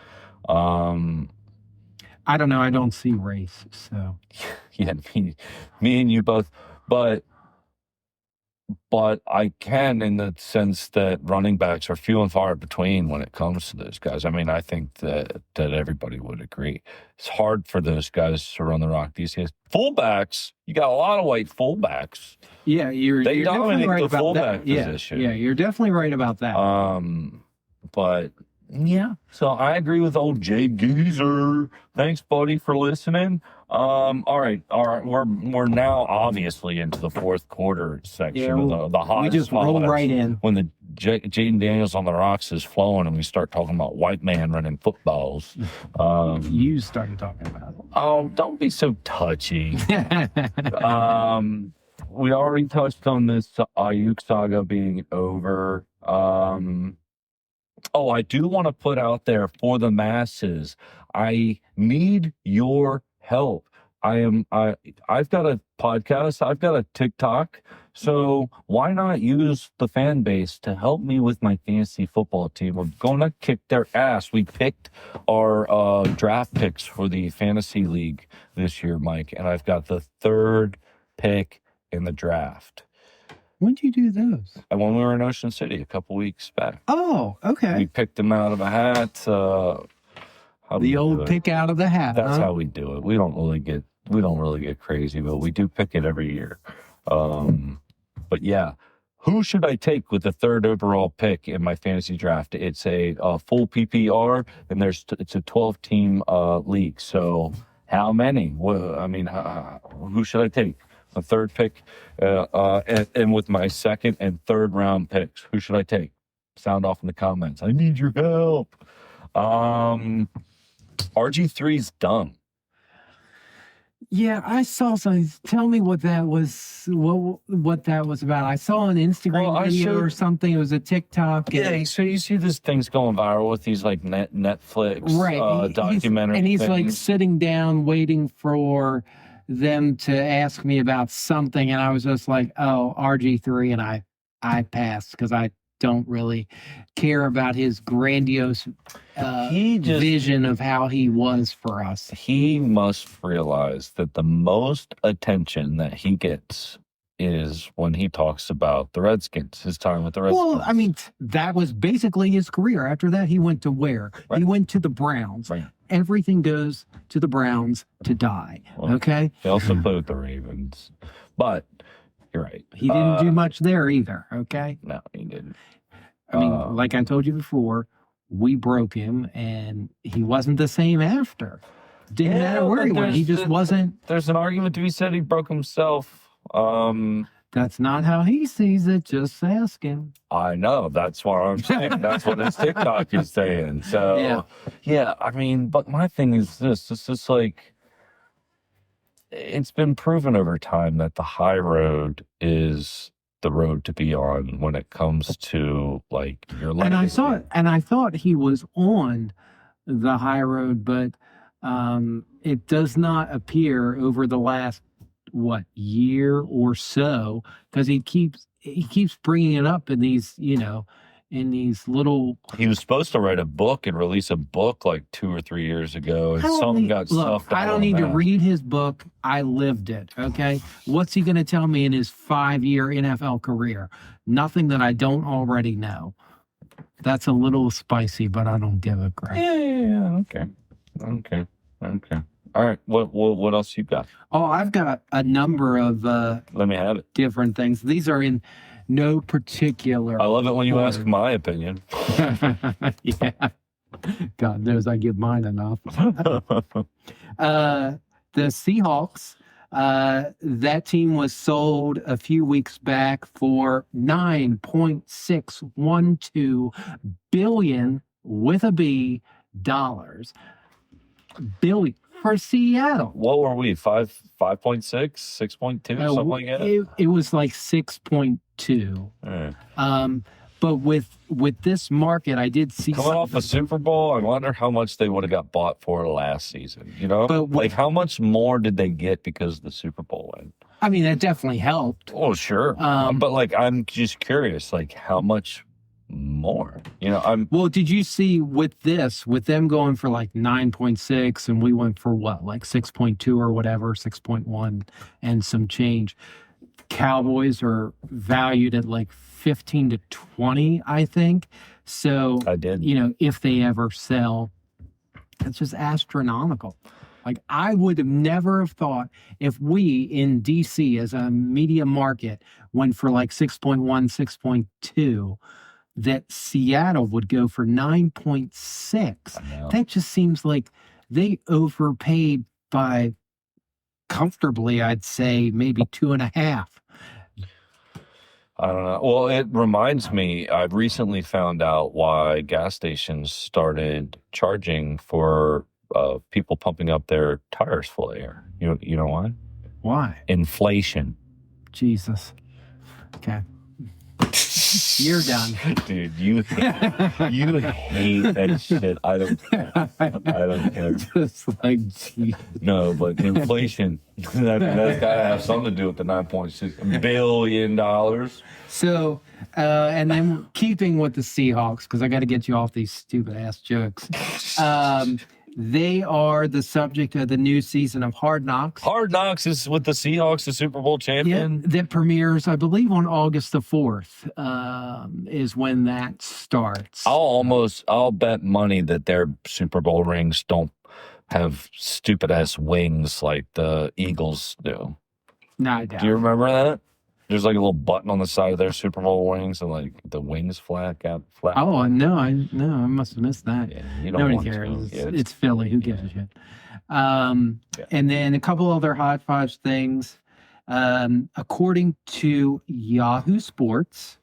I don't know. I don't see race, so. Yeah, me and you both. But I can, in the sense that running backs are few and far between when it comes to those guys. I mean, I think that everybody would agree. It's hard for those guys to run the rock these days. Fullbacks, you got a lot of white fullbacks. Yeah, you're dominate definitely right the about fullback that. position. Yeah, you're definitely right about that. But yeah, so I agree with old Jay Geezer. Thanks, buddy, for listening. All right. We're now obviously into the fourth quarter section of the hottest. We just roll right in when the Jayden Daniels on the rocks is flowing, and we start talking about white man running footballs. You started talking about it. Oh, don't be so touchy. We already touched on this Aiyuk saga being over. I do want to put out there for the masses, I need your help. I've got a podcast, I've got a TikTok, so why not use the fan base to help me with my fantasy football team? We're going to kick their ass. We picked our draft picks for the fantasy league this year, Mike, and I've got the third pick in the draft. When did you do those? When we were in Ocean City a couple weeks back. Oh, okay. We picked them out of a hat. The old pick out of the hat. That's how we do it. We don't really get crazy, but we do pick it every year. But yeah, who should I take with the third overall pick in my fantasy draft? It's a full PPR, and it's a 12-team league. So how many? Who should I take? A third pick, and with my second and third round picks, who should I take? Sound off in the comments. I need your help. RG3's done. Yeah, I saw something. Tell me what that was. What that was about. I saw an Instagram video or something. It was a TikTok. Yeah, so you see these things going viral with these like Netflix documentary, and he's things. Like sitting down waiting for them to ask me about something, and I was just like, oh, RG3, and I passed because I don't really care about his grandiose vision of how he was for us. He must realize that the most attention that he gets is when he talks about the Redskins, his time with the Redskins. Well, I mean, that was basically his career. After that, he went to where? Right. He went to the Browns. Right. Everything goes to the Browns to die. Well, okay? He also played with the Ravens. But you're right. He didn't do much there either, okay? No, he didn't. I mean, like I told you before, we broke him, and he wasn't the same after. Didn't matter where he went. He just wasn't. There's an argument to be said he broke himself. That's not how he sees it. Just ask him. I know. That's what I'm saying. That's what his TikTok is saying. So, yeah. I mean, but my thing is this. It's just like, it's been proven over time that the high road is the road to be on when it comes to like your life. And I thought he was on the high road, but it does not appear over the last year or so, because he keeps bringing it up in these in these little. He was supposed to write a book and release a book like 2 or 3 years ago, and something got stuffed. I don't need to read his book. I lived it. Okay, what's he going to tell me in his 5-year NFL career? Nothing that I don't already know. That's a little spicy, but I don't give a crap. Yeah. Okay. All right. What else you got? Oh, I've got a number of let me have it. Different things. These are in no particular. I love it when you ask my opinion. Yeah. God knows I give mine enough. The Seahawks, that team was sold a few weeks back for $9.612 billion with a B dollars. for Seattle. What were we? 5.6, 6.2, something like that? It was like 6.2. But with this market, I did see coming off a Super Bowl. I wonder how much they would have got bought for last season. You know, But like how much more did they get because of the Super Bowl win? I mean, that definitely helped. Oh, sure. But like, I'm just curious, like how much more? You know, Well, did you see with them going for like 9.6 and we went for what, like 6.2 or whatever, 6.1 and some change. Cowboys are valued at like 15 to 20, I think. So, I did. You know, if they ever sell, it's just astronomical. Like I would have never have thought if we in DC as a media market went for like 6.1, 6.2, that Seattle would go for 9.6. That just seems like they overpaid by comfortably, I'd say maybe 2.5. I don't know. Well, it reminds me, I've recently found out why gas stations started charging for people pumping up their tires full of air. You know why? Why? Inflation. Jesus. Okay. You're done. Dude, you hate that shit. I don't care. Just like, geez. No, but inflation, that's got to have something to do with the $9.6 billion. So, and then keeping with the Seahawks, because I got to get you off these stupid ass jokes. They are the subject of the new season of Hard Knocks. Hard Knocks is with the Seahawks, the Super Bowl champion. Yeah, that premieres, I believe, on August the 4th is when that starts. I'll bet money that their Super Bowl rings don't have stupid ass wings like the Eagles do. No, I doubt. Do you remember that? There's like a little button on the side of their Super Bowl wings, and like the wings flat. Oh no, I must have missed that. Yeah, you don't Nobody want cares. to. Yeah, it's Philly. Who gives a shit? And then a couple other hot fudge things. According to Yahoo Sports,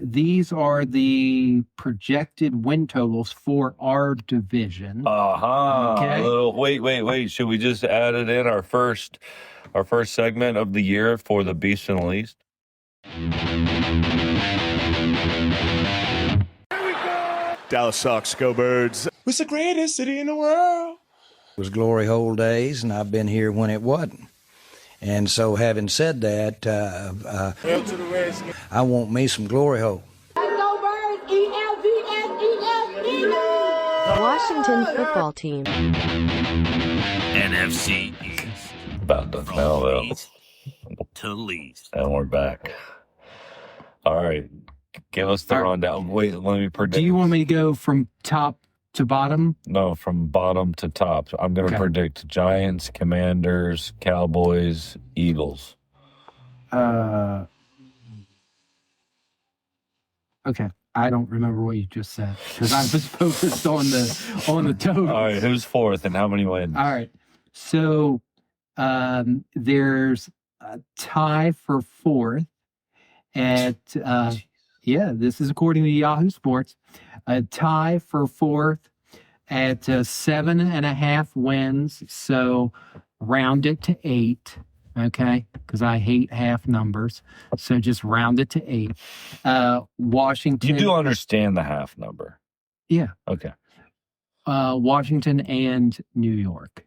these are the projected win totals for our division. Okay. Wait. Should we just add it in our first segment of the year for the Beast in the East? Dallas sucks. Go Birds. It's the greatest city in the world. It was glory hole days, and I've been here when it wasn't. And so, having said that, I want me some glory hole. Go Birds, ELVS, Washington football team. NFC East. About to know, though. East to least. And we're back. All right. Give us the rundown. Wait, let me predict. Do you want me to go from top to bottom? No, from bottom to top. I'm going to predict Giants, Commanders, Cowboys, Eagles. Okay. I don't remember what you just said because I was focused on the total. All right. Who's fourth and how many wins? All right. So there's a tie for fourth at this is according to Yahoo Sports. A tie for fourth at 7.5 wins. So round it to 8. Okay, because I hate half numbers. So just round it to 8. Washington. You do understand the half number. Yeah. Okay. Washington and New York.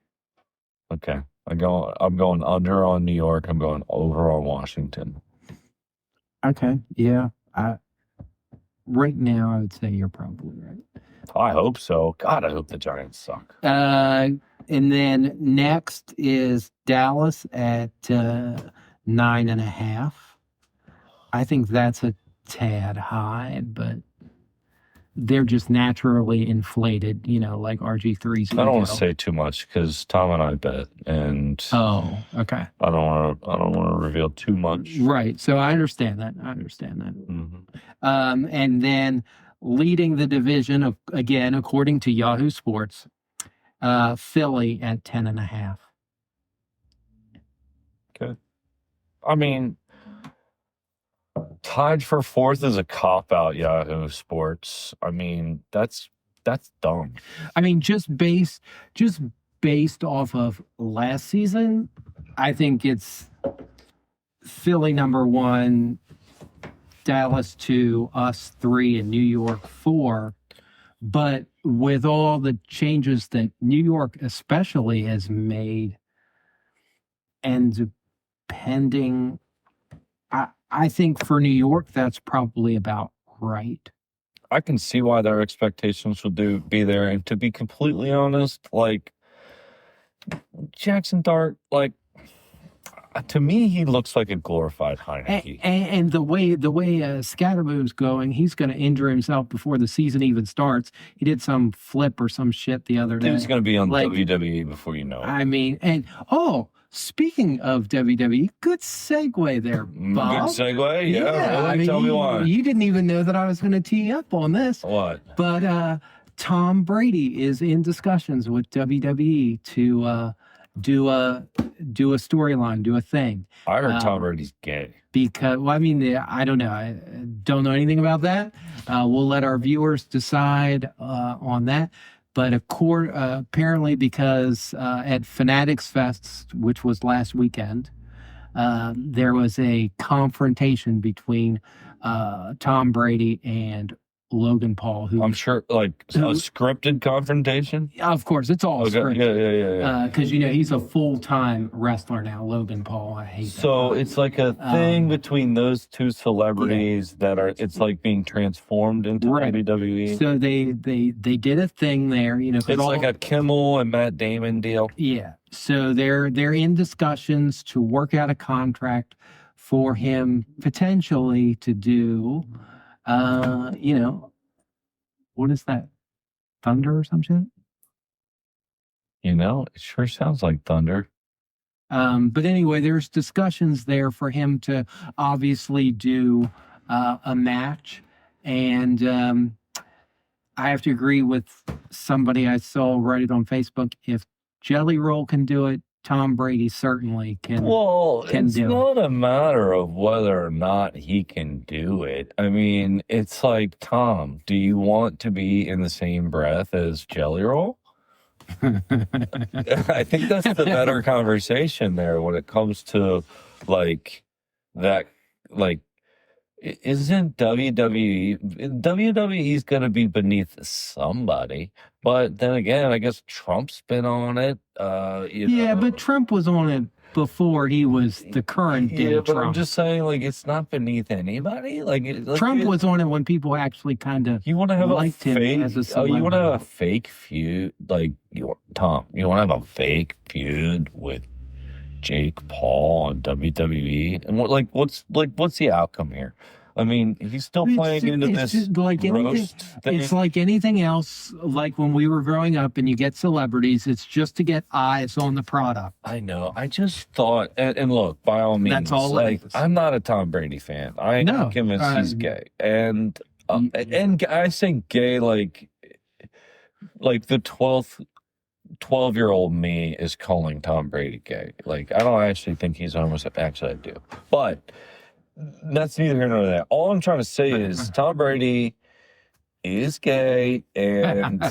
Okay. I'm going under on New York. I'm going over on Washington. Okay. Yeah. Right now, I would say you're probably right. I hope so. God, I hope the Giants suck. And then next is Dallas at 9.5. I think that's a tad high, but they're just naturally inflated, like RG3's. I don't want to say too much because Tom and I bet, and okay. I don't want to reveal too much. Right. So I understand that. Mm-hmm. And then leading the division again, according to Yahoo Sports, Philly at 10.5. Okay. I mean, tied for fourth is a cop-out, Yahoo Sports. I mean, that's dumb. I mean, just based off of last season, I think it's Philly number 1, Dallas 2, us 3, and New York 4. But with all the changes that New York especially has made, and pending, I think for New York, that's probably about right. I can see why their expectations would be there. And to be completely honest, like Jackson Dart, like to me, he looks like a glorified Heineke. And the way Scattermoon's going, he's going to injure himself before the season even starts. He did some flip or some shit the other day. Dude's going to be on WWE before you know it. I mean, speaking of WWE, good segue there, Bob. Good segue? Yeah. Tell me why. You didn't even know that I was going to tee up on this. What? But Tom Brady is in discussions with WWE to do a storyline, do a thing. I heard Tom Brady's gay. Because, I don't know. I don't know anything about that. We'll let our viewers decide on that. But apparently because at Fanatics Fest, which was last weekend, there was a confrontation between Tom Brady and Logan Paul, who I'm sure, a scripted confrontation. Of course, it's all scripted. Yeah. Because he's a full-time wrestler now, Logan Paul. I hate that. So it's like a thing between those two celebrities that are. It's like being transformed into WWE. So they did a thing there. It's like a Kimmel and Matt Damon deal. Yeah. So they're in discussions to work out a contract for him potentially to do. What is that? Thunder or some shit? It sure sounds like thunder. But anyway, there's discussions there for him to obviously do a match. And I have to agree with somebody I saw write it on Facebook. If Jelly Roll can do it, Tom Brady certainly can. Well, it's do not a matter of whether or not he can do it. I mean, it's like, Tom, do you want to be in the same breath as Jelly Roll? I think that's the better conversation there when it comes to that. Isn't WWE's going to be beneath somebody? But then again, I guess Trump's been on it. But Trump was on it before he was the current day but Trump. I'm just saying, it's not beneath anybody. Trump was on it when people actually kind of liked him as a celebrity. You want to have a fake feud, Tom? You want to have a fake feud with Jake Paul on WWE, and what's the outcome here? I mean, he's still playing into this roast thing. It's like anything else. Like when we were growing up, and you get celebrities, it's just to get eyes on the product. I know. I just thought, and look, by all means, that's all. I'm not a Tom Brady fan. I'm not convinced he's gay, and I say gay like the 12-year-old me is calling Tom Brady gay. I don't actually think he's homosexual. Actually, I do. But that's neither here nor there. All I'm trying to say is Tom Brady is gay, and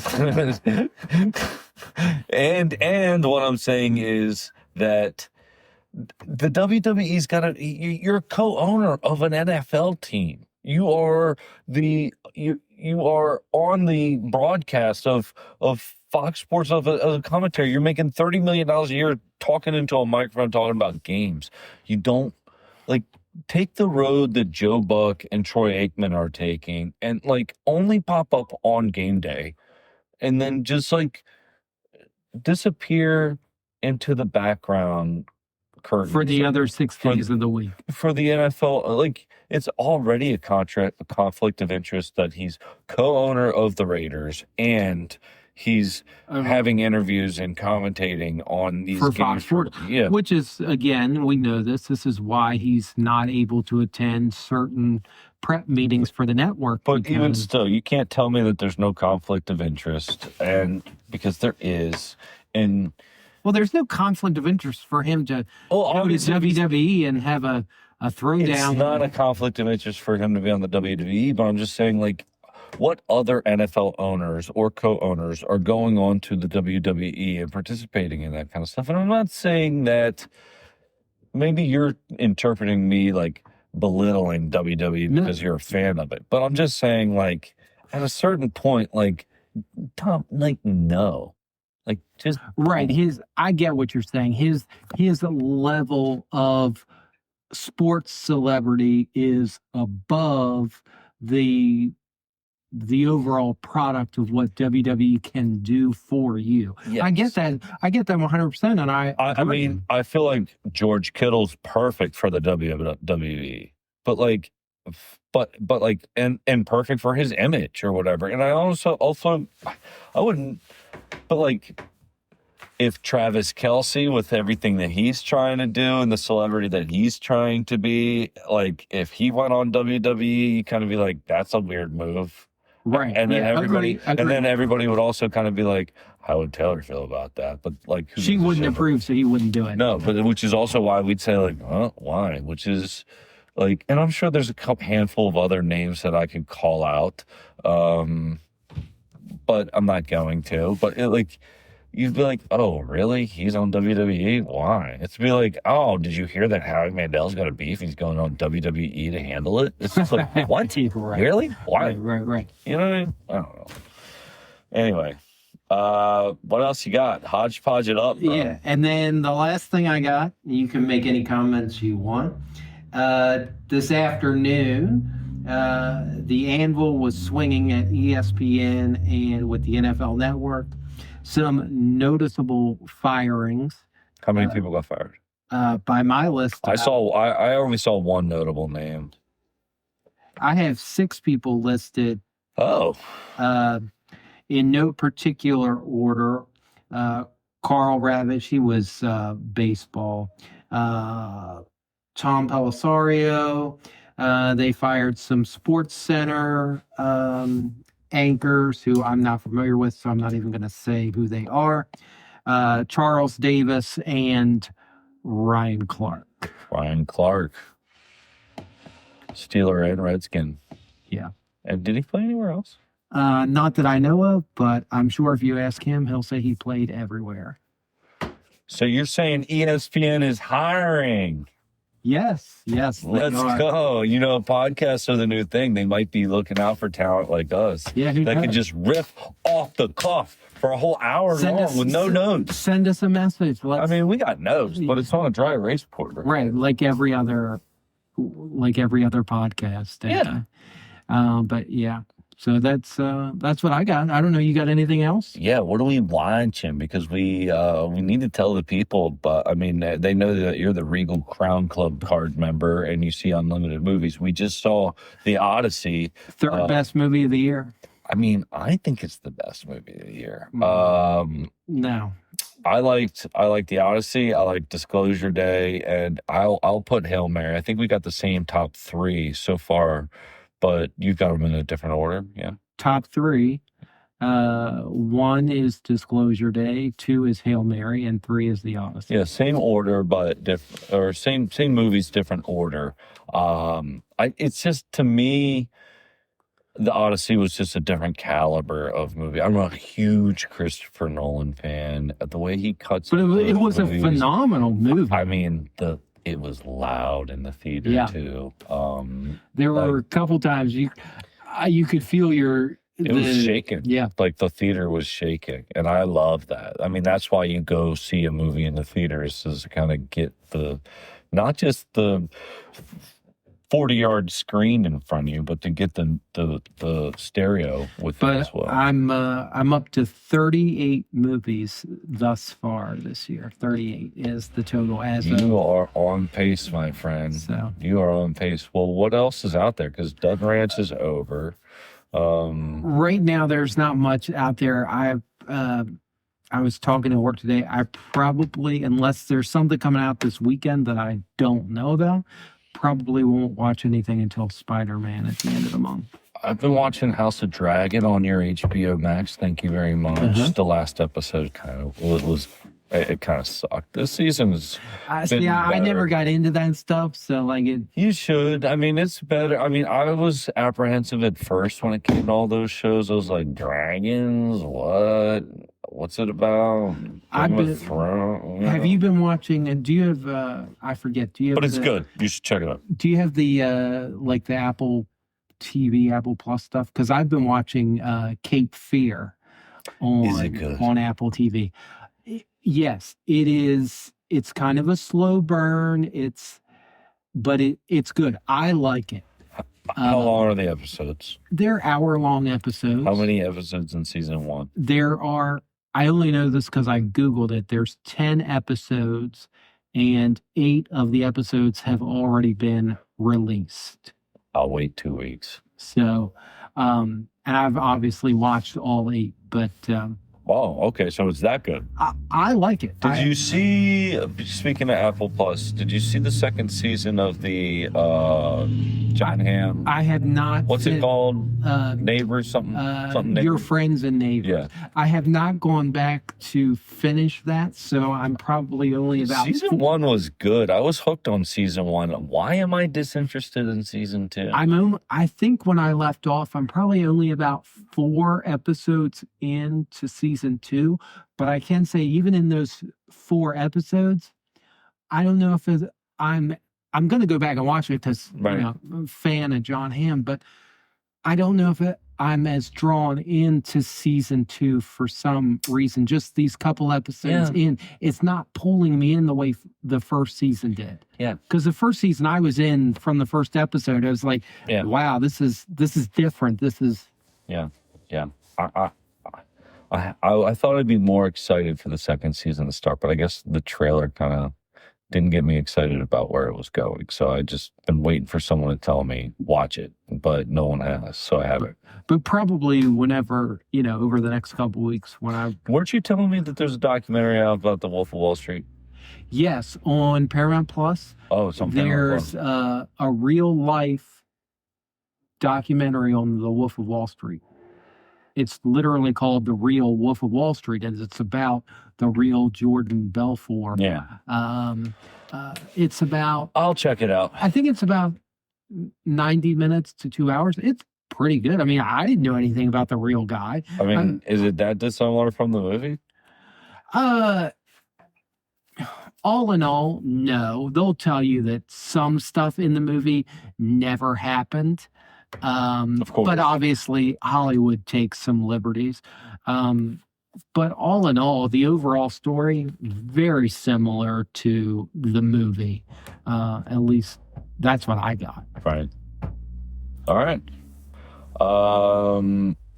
and what I'm saying is that the WWE's got you're a co-owner of an NFL team. You are on the broadcast of Fox Sports of a commentary. You're making $30 million a year talking into a microphone, talking about games. You don't take the road that Joe Buck and Troy Aikman are taking, and only pop up on game day, and then just disappear into the background curtain for the other 6 days of the week. For the NFL, it's already a conflict of interest that he's co-owner of the Raiders and he's having interviews and commentating on these for games. Fox Sports. Yeah. Which is, again, we know this. This is why he's not able to attend certain prep meetings for the network. But even still, you can't tell me that there's no conflict of interest, and because there is. And well, there's no conflict of interest for him to go to WWE and have a throwdown. It's not a conflict of interest for him to be on the WWE, but I'm just saying, what other NFL owners or co-owners are going on to the WWE and participating in that kind of stuff. And I'm not saying that maybe you're interpreting me like belittling WWE because you're a fan of it, but I'm just saying, like, at a certain point, like, Tom, like, no. Like, just right. I get what you're saying. His level of sports celebrity is above the overall product of what WWE can do for you. Yes. I get that 100%. And I mean, I feel like George Kittle's perfect for the WWE, but like, and perfect for his image or whatever. And I also, I wouldn't, but like, if Travis Kelce, with everything that he's trying to do and the celebrity that he's trying to be, like, if he went on WWE, you kind of be like, that's a weird move. Right. And then agree. and then everybody would also kind of be like, how would Taylor feel about that? But like, she wouldn't approve, so he wouldn't do it. No, but which is also why we'd say, like, why? Which is like, and I'm sure there's a handful of other names that I could call out, but I'm not going to. But like, you'd be like, oh, really? He's on WWE? Why? It's be like, oh, did you hear that Howie Mandel's got a beef? He's going on WWE to handle it? It's just like, what? Right. Really? Why? Right. You know what I mean? I don't know. Anyway, what else you got? Hodgepodge it up, bro. Yeah, and then the last thing I got, you can make any comments you want. This afternoon, the anvil was swinging at ESPN and with the NFL Network. Some noticeable firings. How many people got fired? By my list, I only saw one notable name. I have 6 people listed. Oh. In no particular order. Carl Ravitch, he was baseball. Tom Pellisario. They fired some Sports Center anchors who I'm not familiar with, so I'm not even going to say who they are. Charles Davis and Ryan Clark. Steeler and Redskin. Yeah. And did he play anywhere else? Not that I know of, but I'm sure if you ask him, he'll say he played everywhere. So you're saying ESPN is hiring? Yes. Let's go. You know, podcasts are the new thing. They might be looking out for talent like us. Yeah, that can just riff off the cuff for a whole hour long with no notes. Send us a message. I mean, we got notes, but it's on a dry erase board. Right, like every other podcast. Yeah. But yeah. So that's what I got. I don't know. You got anything else? Yeah. What are we watching? Because we need to tell the people. But I mean, they know that you're the Regal Crown Club card member, and you see unlimited movies. We just saw The Odyssey, third best movie of the year. I mean, I think it's the best movie of the year. No. I liked The Odyssey. I like Disclosure Day, and I'll put Hail Mary. I think we got the same top 3 so far. But you've got them in a different order, yeah? Top 3. 1 is Disclosure Day, 2 is Hail Mary, and 3 is The Odyssey. Yeah, same order, but same movies, different order. It's just, to me, The Odyssey was just a different caliber of movie. I'm a huge Christopher Nolan fan. The way he cuts, but it was movies, a phenomenal movie. I mean, it was loud in the theater too. There were a couple times you could feel it was shaking. Yeah, like the theater was shaking, and I love that. I mean, that's why you go see a movie in the theater, is to kind of get not just the 40-yard screen in front of you, but to get the stereo with it as well. I'm up to 38 movies thus far this year. 38 is the total You are on pace, my friend. So you are on pace. Well, what else is out there? Because Dun Ranch is over. Right now, there's not much out there. I was talking to work today. I probably, unless there's something coming out this weekend that I don't know about, probably won't watch anything until Spider-Man at the end of the month. I've been watching House of Dragon on your HBO Max. Thank you very much. The last episode kind of was It kind of sucked. This season is. I never got into that stuff, so like it. You should. I mean, it's better. I mean, I was apprehensive at first when it came to all those shows. I was like, dragons? What? What's it about? Have you been watching? And do you have? I forget. Do you? Have but it's good. You should check it out. Do you have the like the Apple TV, Apple Plus stuff? Because I've been watching Cape Fear on Apple TV. Yes, it is. It's kind of a slow burn. It's good. I like it. How long are the episodes? They're hour-long episodes. How many episodes in season 1? There are. I only know this because I Googled it. There's 10 episodes, and 8 of the episodes have already been released. I'll wait 2 weeks. So, and I've obviously watched all 8, but. Oh, okay. So it's that good. I like it. Did you see, speaking of Apple Plus, did you see the second season of the John Hamm? I have not. What's it called? Neighbors, something Neighbors? Your Friends and Neighbors. Yeah. I have not gone back to finish that, so I'm probably only about. Season 1 was good. I was hooked on season 1. Why am I disinterested in season 2? I think when I left off, I'm probably only about 4 episodes into season 2, but I can say even in those 4 episodes, I don't know if I'm going to go back and watch it because I'm a fan of John Hamm, but I don't know if I'm as drawn into season 2 for some reason. Just these couple episodes in, it's not pulling me in the way the first season did. Yeah, because the first season I was in from the first episode, I was like, wow, this is different. This is yeah. I thought I'd be more excited for the second season to start, but I guess the trailer kind of didn't get me excited about where it was going. So I just been waiting for someone to tell me, watch it, but no one has, so I haven't. But probably whenever, over the next couple of weeks Weren't you telling me that there's a documentary out about the Wolf of Wall Street? Yes, on Paramount Plus. Oh, something. There's a real life documentary on the Wolf of Wall Street. It's literally called The Real Wolf of Wall Street, and it's about the real Jordan Belfort. Yeah. It's about. I'll check it out. I think it's about 90 minutes to 2 hours. It's pretty good. I mean, I didn't know anything about the real guy. I mean, is it that dissimilar from the movie? All in all, no. They'll tell you that some stuff in the movie never happened. Of course. But obviously Hollywood takes some liberties. But all in all, the overall story, very similar to the movie. At least that's what I got. Right. All right.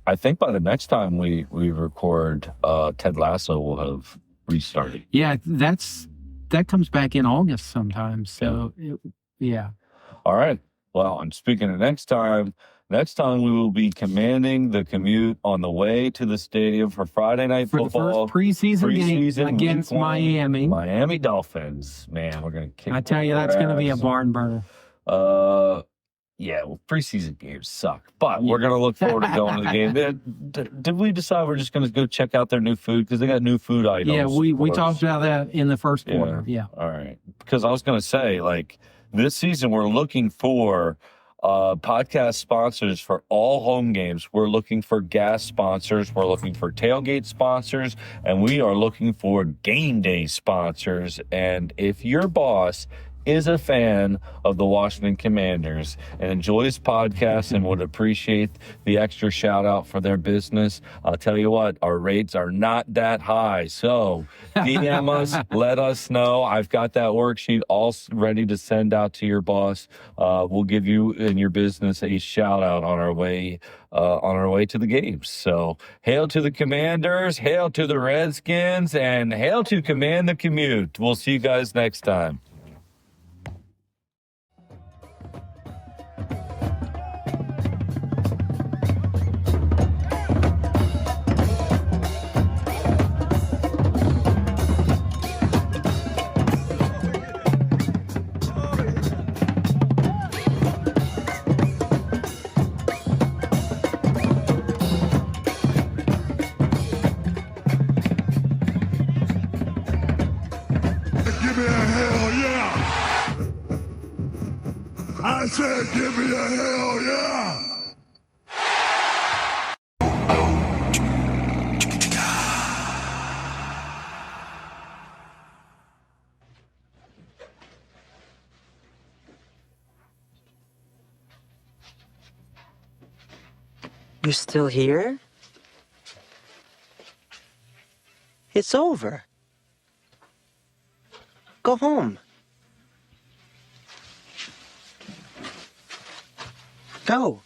I think by the next time we record, Ted Lasso will have restarted. Yeah, that comes back in August sometimes. So, yeah. All right. Well, and speaking of next time we will be commanding the commute on the way to the stadium for Friday Night Football. For the first preseason game against Miami. Miami Dolphins. Man, we're going to kick. I tell you, that's going to be a barn burner. Yeah, well, preseason games suck, but we're going to look forward to going to the game. Did we decide we're just going to go check out their new food? Because they got new food items. Yeah, we talked about that in the first quarter. Yeah. All right. Because I was going to say, like, this season we're looking for podcast sponsors for all home games. We're looking for gas sponsors. We're looking for tailgate sponsors. And we are looking for game day sponsors. And if your boss is a fan of the Washington Commanders and enjoys podcasts and would appreciate the extra shout out for their business, I'll tell you what, our rates are not that high. So DM us, let us know. I've got that worksheet all ready to send out to your boss. We'll give you and your business a shout out on our way to the games. So hail to the Commanders, hail to the Redskins, and hail to Command the Commute. We'll see you guys next time. said give me a hell yeah! You're still here? It's over. Go home. Go.